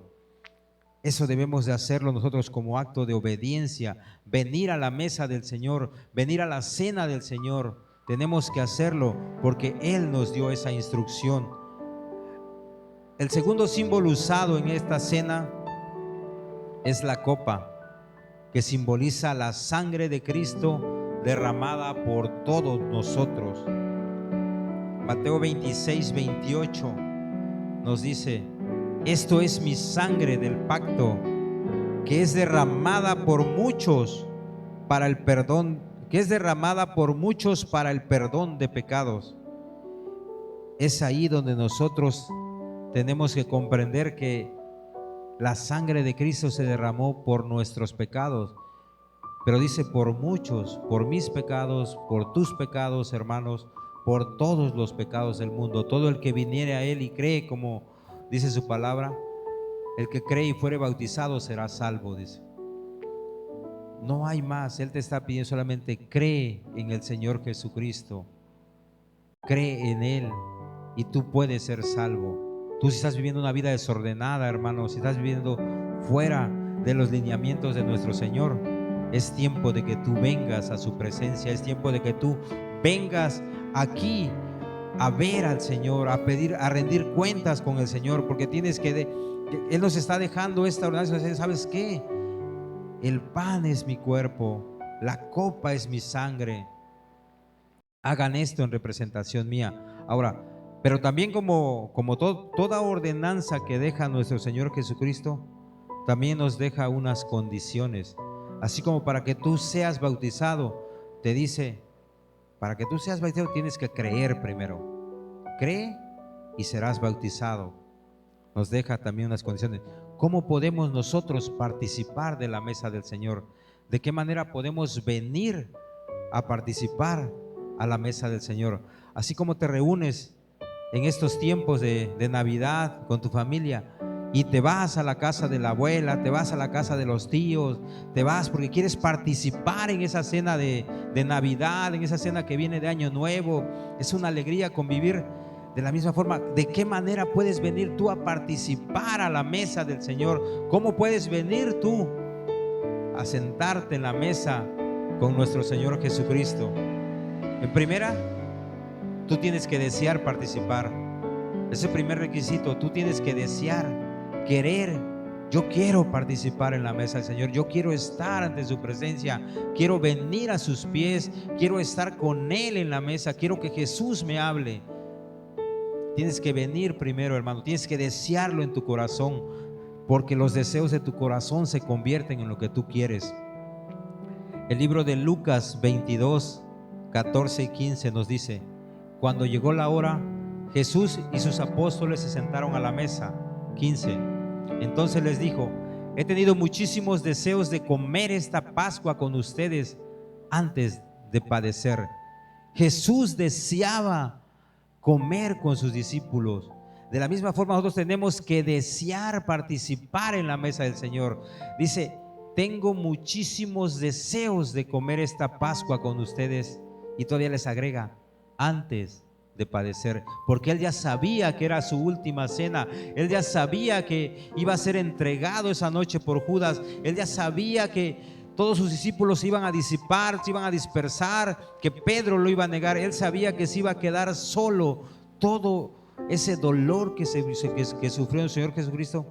Eso debemos de hacerlo nosotros como acto de obediencia, venir a la mesa del Señor, venir a la cena del Señor. Tenemos que hacerlo porque Él nos dio esa instrucción. El segundo símbolo usado en esta cena es la copa, que simboliza la sangre de Cristo derramada por todos nosotros. Mateo 26, 28 nos dice: esto es mi sangre del pacto, que es derramada por muchos para el perdón, para el perdón de pecados. Es ahí donde nosotros tenemos que comprender que la sangre de Cristo se derramó por nuestros pecados, pero dice por muchos, por mis pecados, por tus pecados, hermanos, por todos los pecados del mundo. Todo el que viniere a Él y cree, como dice su palabra, el que cree y fuere bautizado será salvo, dice. No hay más. Él te está pidiendo solamente: cree en el Señor Jesucristo, cree en Él y tú puedes ser salvo. Tú, si estás viviendo una vida desordenada, hermano, si estás viviendo fuera de los lineamientos de nuestro Señor, es tiempo de que tú vengas a su presencia. Es tiempo de que tú vengas aquí a ver al Señor, a pedir, a rendir cuentas con el Señor, porque tienes que Él nos está dejando esta ordenanza. ¿Sabes qué? El pan es mi cuerpo, la copa es mi sangre. Hagan esto en representación mía. Ahora, pero también como toda ordenanza que deja nuestro Señor Jesucristo, también nos deja unas condiciones. Así como para que tú seas bautizado, te dice: para que tú seas bautizado tienes que creer primero. Cree y serás bautizado. Nos deja también unas condiciones. ¿Cómo podemos nosotros participar de la mesa del Señor? ¿De qué manera podemos venir a participar a la mesa del Señor? Así como te reúnes en estos tiempos de Navidad con tu familia y te vas a la casa de la abuela, te vas a la casa de los tíos, te vas porque quieres participar en esa cena de Navidad, en esa cena que viene de Año Nuevo. Es una alegría convivir. De la misma forma, ¿de qué manera puedes venir tú a participar a la mesa del Señor? ¿Cómo puedes venir tú a sentarte en la mesa con nuestro Señor Jesucristo? En primera, tú tienes que desear participar. Ese primer requisito, tú tienes que desear, querer. Yo quiero participar en la mesa del Señor. Yo quiero estar ante su presencia. Quiero venir a sus pies. Quiero estar con Él en la mesa. Quiero que Jesús me hable. Tienes que venir primero, hermano. Tienes que desearlo en tu corazón, porque los deseos de tu corazón se convierten en lo que tú quieres. El libro de Lucas 22, 14 y 15 nos dice: cuando llegó la hora, Jesús y sus apóstoles se sentaron a la mesa. 15. Entonces les dijo: he tenido muchísimos deseos de comer esta Pascua con ustedes antes de padecer. Jesús deseaba comer con sus discípulos. De la misma forma, nosotros tenemos que desear participar en la mesa del Señor. Dice: tengo muchísimos deseos de comer esta Pascua con ustedes. Y todavía les agrega: antes de padecer, porque Él ya sabía que era su última cena. Él ya sabía que iba a ser entregado esa noche por Judas. Él ya sabía que todos sus discípulos se iban a disipar, se iban a dispersar, que Pedro lo iba a negar. Él sabía que se iba a quedar solo. Todo ese dolor que sufrió el Señor Jesucristo,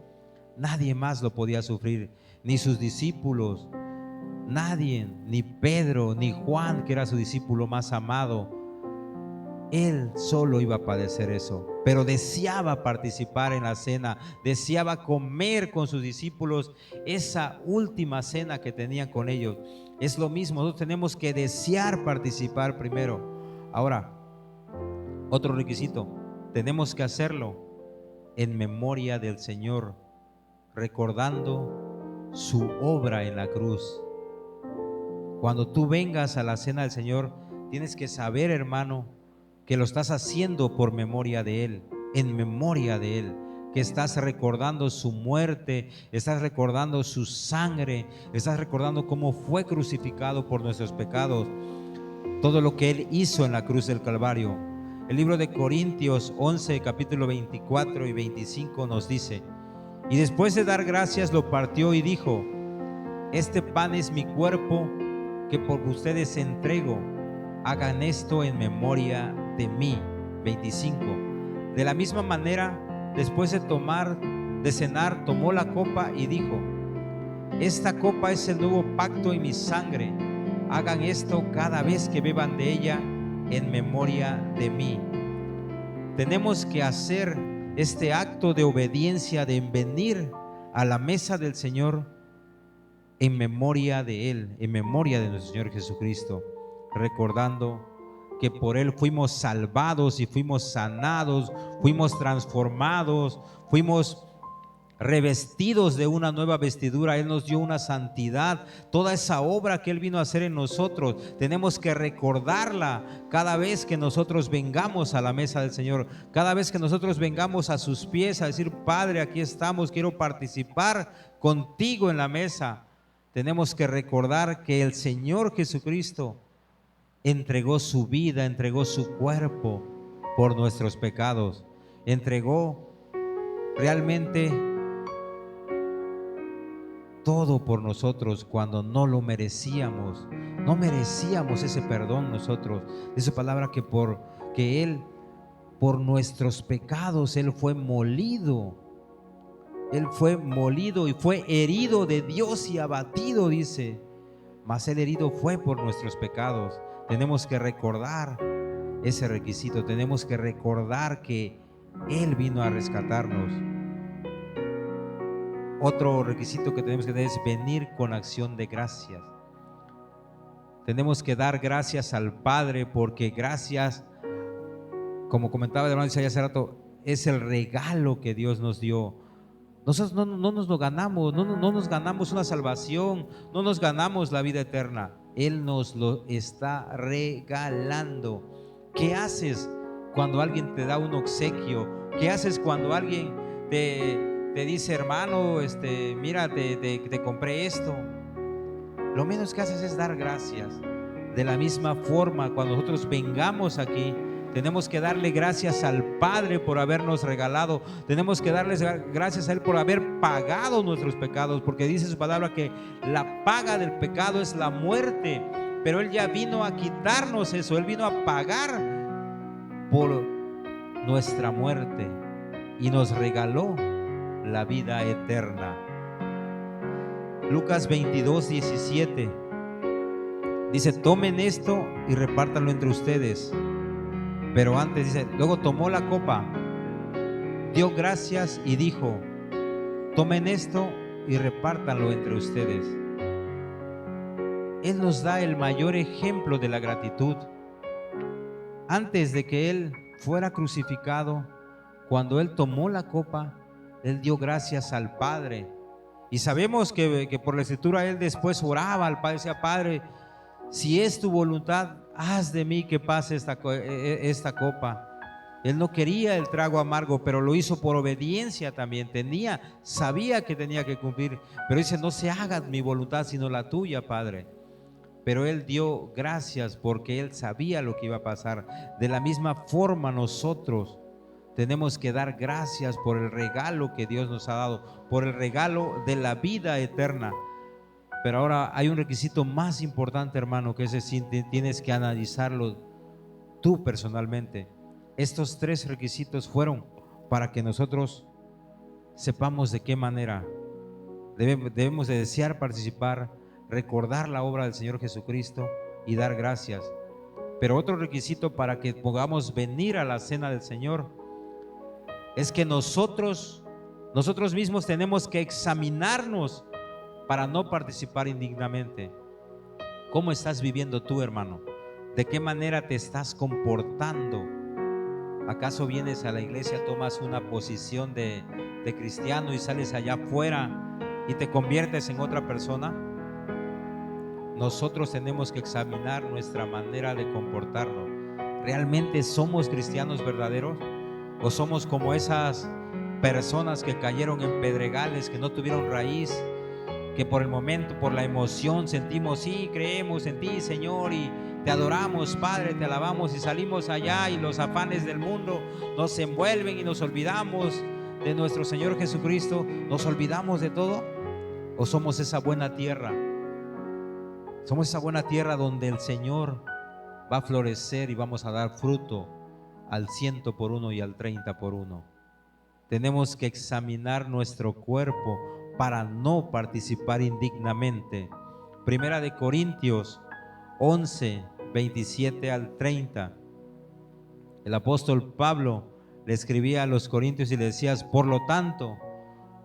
nadie más lo podía sufrir, ni sus discípulos, nadie, ni Pedro, ni Juan, que era su discípulo más amado. Él solo iba a padecer eso, pero deseaba participar en la cena, deseaba comer con sus discípulos esa última cena que tenían con ellos. Es lo mismo, nosotros tenemos que desear participar primero. Ahora, otro requisito, tenemos que hacerlo en memoria del Señor, recordando su obra en la cruz. Cuando tú vengas a la cena del Señor, tienes que saber, hermano, que lo estás haciendo por memoria de Él, en memoria de Él, que estás recordando su muerte, estás recordando su sangre, estás recordando cómo fue crucificado por nuestros pecados, todo lo que Él hizo en la cruz del Calvario. El libro de Corintios 11, capítulo 24 y 25 nos dice: Y después de dar gracias lo partió y dijo: este pan es mi cuerpo que por ustedes entrego, hagan esto en memoria de mí. 25. De la misma manera, después de cenar, tomó la copa y dijo: esta copa es el nuevo pacto en mi sangre, hagan esto cada vez que beban de ella en memoria de mí. Tenemos que hacer este acto de obediencia, de venir a la mesa del Señor en memoria de Él, en memoria de nuestro Señor Jesucristo, recordando que por Él fuimos salvados y fuimos sanados, fuimos transformados, fuimos revestidos de una nueva vestidura. Él nos dio una santidad. Toda esa obra que Él vino a hacer en nosotros, tenemos que recordarla cada vez que nosotros vengamos a la mesa del Señor, cada vez que nosotros vengamos a sus pies a decir: Padre, aquí estamos, quiero participar contigo en la mesa. Tenemos que recordar que el Señor Jesucristo entregó su vida, entregó su cuerpo por nuestros pecados, entregó realmente todo por nosotros cuando no lo merecíamos. No merecíamos ese perdón nosotros. Dice su palabra que Él, por nuestros pecados, Él fue molido. Él fue molido y fue herido de Dios y abatido, dice. Mas el herido fue por nuestros pecados. Tenemos que recordar ese requisito. Tenemos que recordar que Él vino a rescatarnos. Otro requisito que tenemos que tener es venir con acción de gracias. Tenemos que dar gracias al Padre, porque gracias, como comentaba el hermano Isaías hace rato, es el regalo que Dios nos dio. Nosotros no nos lo ganamos, no nos ganamos una salvación, no nos ganamos la vida eterna. Él nos lo está regalando. ¿Qué haces cuando alguien te da un obsequio? ¿Qué haces cuando alguien te dice: hermano, mira, te compré esto? Lo menos que haces es dar gracias. De la misma forma, cuando nosotros vengamos aquí, tenemos que darle gracias al Padre por habernos regalado. Tenemos que darle gracias a Él por haber pagado nuestros pecados, porque dice su palabra que la paga del pecado es la muerte. Pero Él ya vino a quitarnos eso. Él vino a pagar por nuestra muerte y nos regaló la vida eterna. Lucas 22:17 dice: tomen esto y repártanlo entre ustedes. Pero antes dice: luego tomó la copa, dio gracias y dijo: tomen esto y repártanlo entre ustedes. Él nos da el mayor ejemplo de la gratitud. Antes de que Él fuera crucificado, cuando Él tomó la copa, Él dio gracias al Padre. Y sabemos que por la Escritura Él después oraba al Padre, decía: Padre, si es tu voluntad, haz de mí que pase esta copa. Él no quería el trago amargo, pero lo hizo por obediencia también. Sabía que tenía que cumplir, pero dice: no se haga mi voluntad sino la tuya, Padre. Pero Él dio gracias porque Él sabía lo que iba a pasar. De la misma forma nosotros tenemos que dar gracias por el regalo que Dios nos ha dado, por el regalo de la vida eterna. Pero ahora hay un requisito más importante, hermano, que ese sí tienes que analizarlo tú personalmente. Estos 3 requisitos fueron para que nosotros sepamos de qué manera debemos de desear participar, recordar la obra del Señor Jesucristo y dar gracias. Pero otro requisito para que podamos venir a la cena del Señor es que nosotros mismos tenemos que examinarnos para no participar indignamente. ¿Cómo estás viviendo tú, hermano? ¿De qué manera te estás comportando? ¿Acaso vienes a la iglesia, tomas una posición de cristiano y sales allá afuera y te conviertes en otra persona? Nosotros tenemos que examinar nuestra manera de comportarnos. ¿Realmente somos cristianos verdaderos? ¿O somos como esas personas que cayeron en pedregales, que no tuvieron raíz, que por el momento, por la emoción sentimos: sí, creemos en ti, Señor, y te adoramos, Padre, te alabamos, y salimos allá y los afanes del mundo nos envuelven y nos olvidamos de nuestro Señor Jesucristo, nos olvidamos de todo? ¿O somos esa buena tierra? Somos esa buena tierra donde el Señor va a florecer y vamos a dar fruto al 100 por uno y al 30 por uno. Tenemos que examinar nuestro cuerpo para no participar indignamente. Primera de Corintios 11, 27 al 30. El apóstol Pablo le escribía a los corintios y le decía: por lo tanto,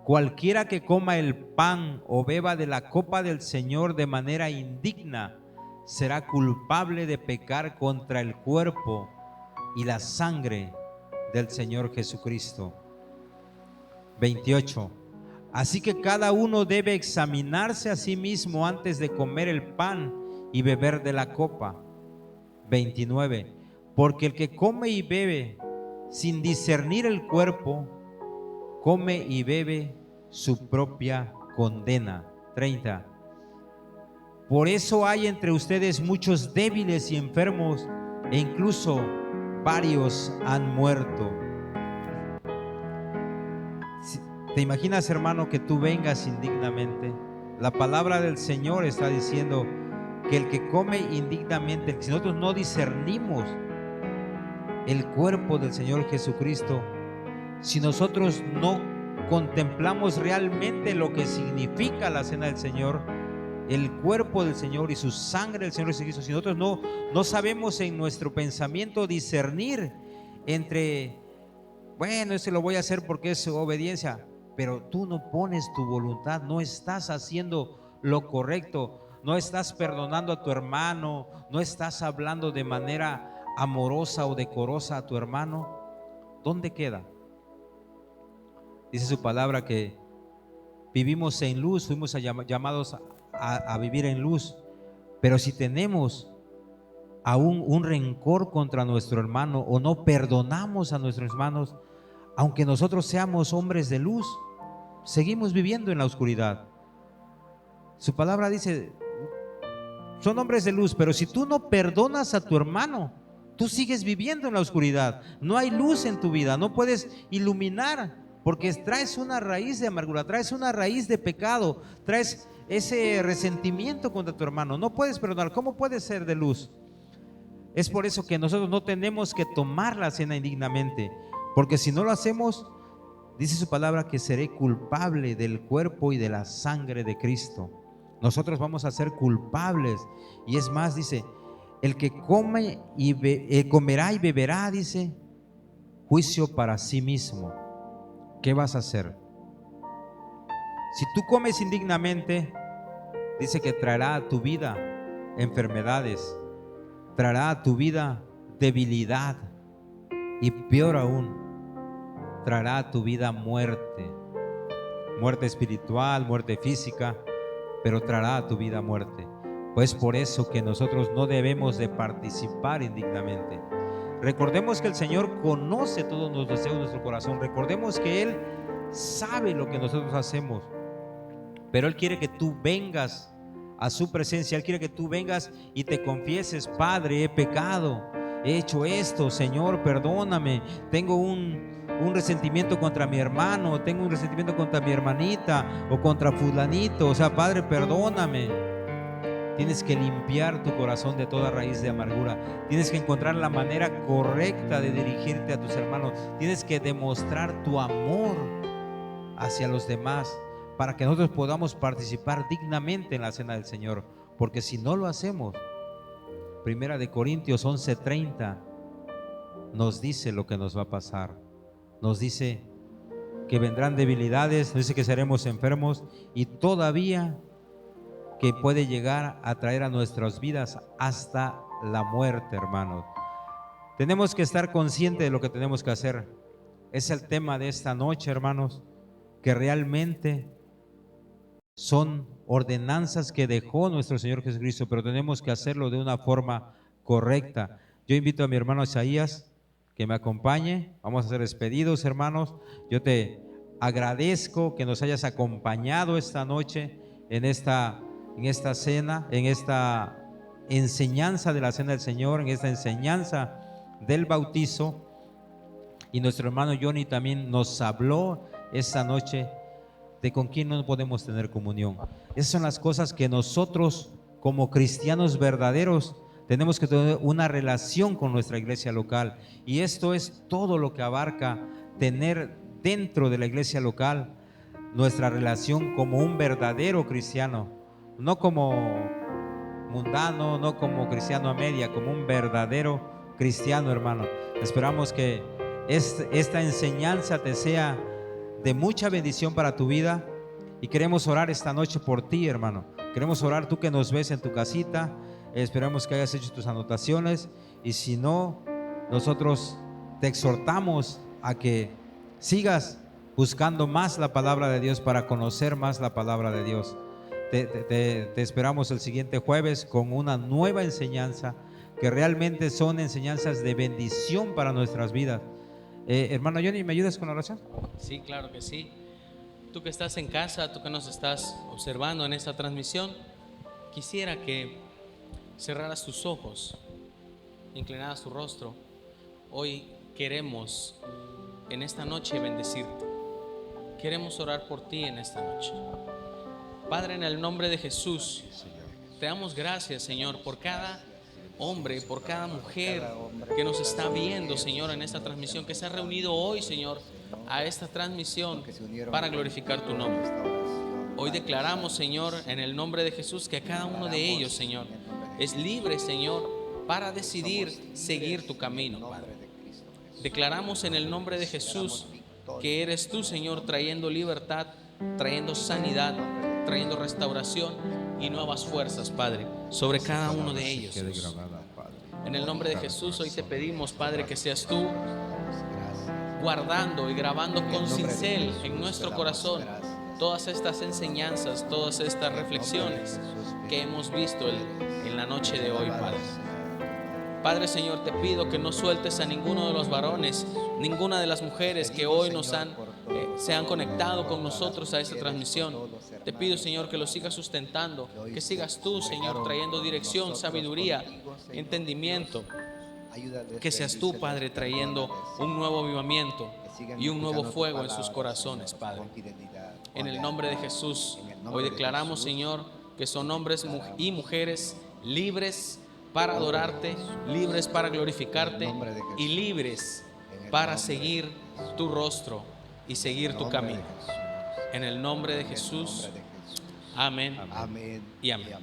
cualquiera que coma el pan o beba de la copa del Señor de manera indigna será culpable de pecar contra el cuerpo y la sangre del Señor Jesucristo. 28. Así que cada uno debe examinarse a sí mismo antes de comer el pan y beber de la copa. 29. Porque el que come y bebe sin discernir el cuerpo, come y bebe su propia condena. 30. Por eso hay entre ustedes muchos débiles y enfermos, e incluso varios han muerto. ¿Te imaginas, hermano, que tú vengas indignamente? La palabra del Señor está diciendo que el que come indignamente, si nosotros no discernimos el cuerpo del Señor Jesucristo, si nosotros no contemplamos realmente lo que significa la cena del Señor, el cuerpo del Señor y su sangre del Señor Jesucristo, si nosotros no sabemos en nuestro pensamiento discernir entre, bueno, eso lo voy a hacer porque es obediencia, pero tú no pones tu voluntad, no estás haciendo lo correcto, no estás perdonando a tu hermano, no estás hablando de manera amorosa o decorosa a tu hermano, ¿dónde queda? Dice su palabra que vivimos en luz, fuimos llamados a vivir en luz, pero si tenemos aún un rencor contra nuestro hermano o no perdonamos a nuestros hermanos, aunque nosotros seamos hombres de luz, seguimos viviendo en la oscuridad. Su palabra dice, son hombres de luz, pero si tú no perdonas a tu hermano, tú sigues viviendo en la oscuridad. No hay luz en tu vida, no puedes iluminar, porque traes una raíz de amargura, traes una raíz de pecado, traes ese resentimiento contra tu hermano. No puedes perdonar. ¿Cómo puedes ser de luz? Es por eso que nosotros no tenemos que tomar la cena indignamente, porque si no lo hacemos, dice su palabra que seré culpable del cuerpo y de la sangre de Cristo. Nosotros vamos a ser culpables. Y es más, dice, el que come y comerá y beberá, dice, juicio para sí mismo. ¿Qué vas a hacer? Si tú comes indignamente, dice que traerá a tu vida enfermedades, traerá a tu vida debilidad y peor aún, traerá a tu vida muerte, muerte espiritual, muerte física, pero traerá a tu vida muerte. Pues por eso que nosotros no debemos de participar indignamente. Recordemos que el Señor conoce todos los deseos de nuestro corazón. Recordemos que Él sabe lo que nosotros hacemos, pero Él quiere que tú vengas a su presencia. Él quiere que tú vengas y te confieses: Padre, he pecado, he hecho esto, Señor, perdóname, tengo un resentimiento contra mi hermano, tengo un resentimiento contra mi hermanita o contra fulanito, o sea, Padre, perdóname. Tienes que limpiar tu corazón de toda raíz de amargura. Tienes que encontrar la manera correcta de dirigirte a tus hermanos. Tienes que demostrar tu amor hacia los demás para que nosotros podamos participar dignamente en la cena del Señor. Porque si no lo hacemos, Primera de Corintios 11:30 nos dice lo que nos va a pasar. Nos dice que vendrán debilidades, nos dice que seremos enfermos y todavía que puede llegar a traer a nuestras vidas hasta la muerte, hermanos. Tenemos que estar conscientes de lo que tenemos que hacer. Es el tema de esta noche, hermanos, que realmente son ordenanzas que dejó nuestro Señor Jesucristo, pero tenemos que hacerlo de una forma correcta. Yo invito a mi hermano Isaías que me acompañe. Vamos a ser despedidos, hermanos. Yo te agradezco que nos hayas acompañado esta noche en esta cena, en esta enseñanza de la cena del Señor, en esta enseñanza del bautizo. Y nuestro hermano Johnny también nos habló esta noche de con quién no podemos tener comunión. Esas son las cosas que nosotros como cristianos verdaderos tenemos que tener una relación con nuestra iglesia local. Y esto es todo lo que abarca tener dentro de la iglesia local nuestra relación como un verdadero cristiano, no como mundano, no como cristiano a media, como un verdadero cristiano, hermano. Esperamos que esta enseñanza te sea de mucha bendición para tu vida, y queremos orar esta noche por ti, hermano. Queremos orar, tú que nos ves en tu casita. Esperamos que hayas hecho tus anotaciones, y si no, nosotros te exhortamos a que sigas buscando más la palabra de Dios para conocer más la palabra de Dios. Te esperamos el siguiente jueves con una nueva enseñanza, que realmente son enseñanzas de bendición para nuestras vidas. Hermano Johnny, ¿me ayudas con la oración? Sí, claro que sí. Tú que estás en casa, tú que nos estás observando en esta transmisión, quisiera que cerraras tus ojos, inclinaras tu rostro. Hoy queremos en esta noche bendecirte. Queremos orar por ti en esta noche. Padre, en el nombre de Jesús, te damos gracias, Señor, por cada hombre, por cada mujer que nos está viendo, Señor, en esta transmisión, que se ha reunido hoy, Señor, a esta transmisión para glorificar tu nombre. Hoy declaramos, Señor, en el nombre de Jesús, que cada uno de ellos, Señor, es libre, Señor, para decidir seguir tu camino, Padre. Declaramos en el nombre de Jesús que eres tú, Señor, trayendo libertad, trayendo sanidad, trayendo restauración y nuevas fuerzas, Padre, sobre cada uno de ellos, Dios. En el nombre de Jesús hoy te pedimos, Padre, que seas tú guardando y grabando con cincel en nuestro corazón todas estas enseñanzas, todas estas reflexiones que hemos visto en la noche de hoy, Padre. Padre, Señor, te pido que no sueltes a ninguno de los varones, ninguna de las mujeres que hoy se han conectado con nosotros a esta transmisión. Te pido, Señor, que los sigas sustentando, que sigas tú, Señor, trayendo dirección, sabiduría, entendimiento. Que seas tú, Padre, trayendo un nuevo avivamiento y un nuevo fuego en sus corazones, Padre. En el nombre de Jesús, hoy declaramos, Señor, que son hombres y mujeres libres para adorarte, libres para glorificarte y libres para seguir tu rostro y seguir tu camino. En el nombre de Jesús, amén y amén.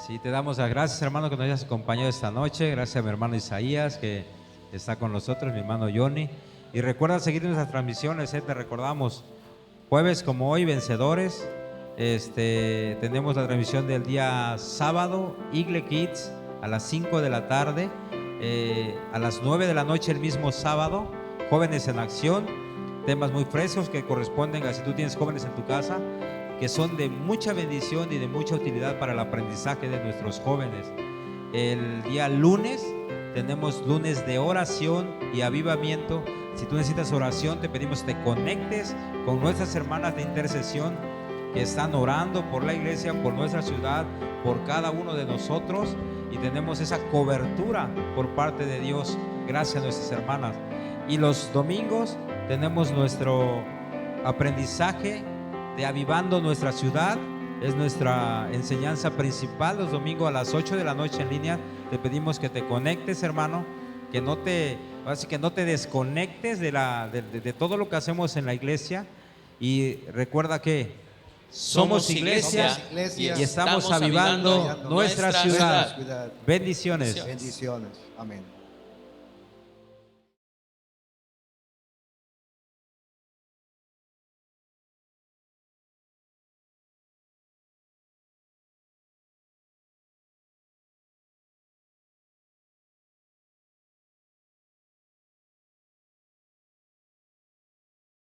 Sí, te damos las gracias, hermano, que nos hayas acompañado esta noche. Gracias a mi hermano Isaías, que está con nosotros, mi hermano Johnny. Y recuerda seguir nuestras transmisiones, te recordamos, jueves como hoy, vencedores. Tenemos la transmisión del día sábado, Eagle Kids, a las 5 de la tarde, a las 9 de la noche el mismo sábado, Jóvenes en Acción, temas muy frescos que corresponden a si tú tienes jóvenes en tu casa, que son de mucha bendición y de mucha utilidad para el aprendizaje de nuestros jóvenes. El día lunes tenemos lunes de oración y avivamiento. Si tú necesitas oración, te pedimos que te conectes con nuestras hermanas de intercesión que están orando por la iglesia, por nuestra ciudad, por cada uno de nosotros, y tenemos esa cobertura por parte de Dios gracias a nuestras hermanas. Y los domingos tenemos nuestro aprendizaje de Avivando Nuestra Ciudad. Es nuestra enseñanza principal los domingos a las 8 de la noche en línea. Te pedimos que te conectes, hermano, que no te desconectes de todo lo que hacemos en la iglesia. Y recuerda que somos iglesia y estamos avivando nuestra ciudad. Bendiciones. Bendiciones. Amén.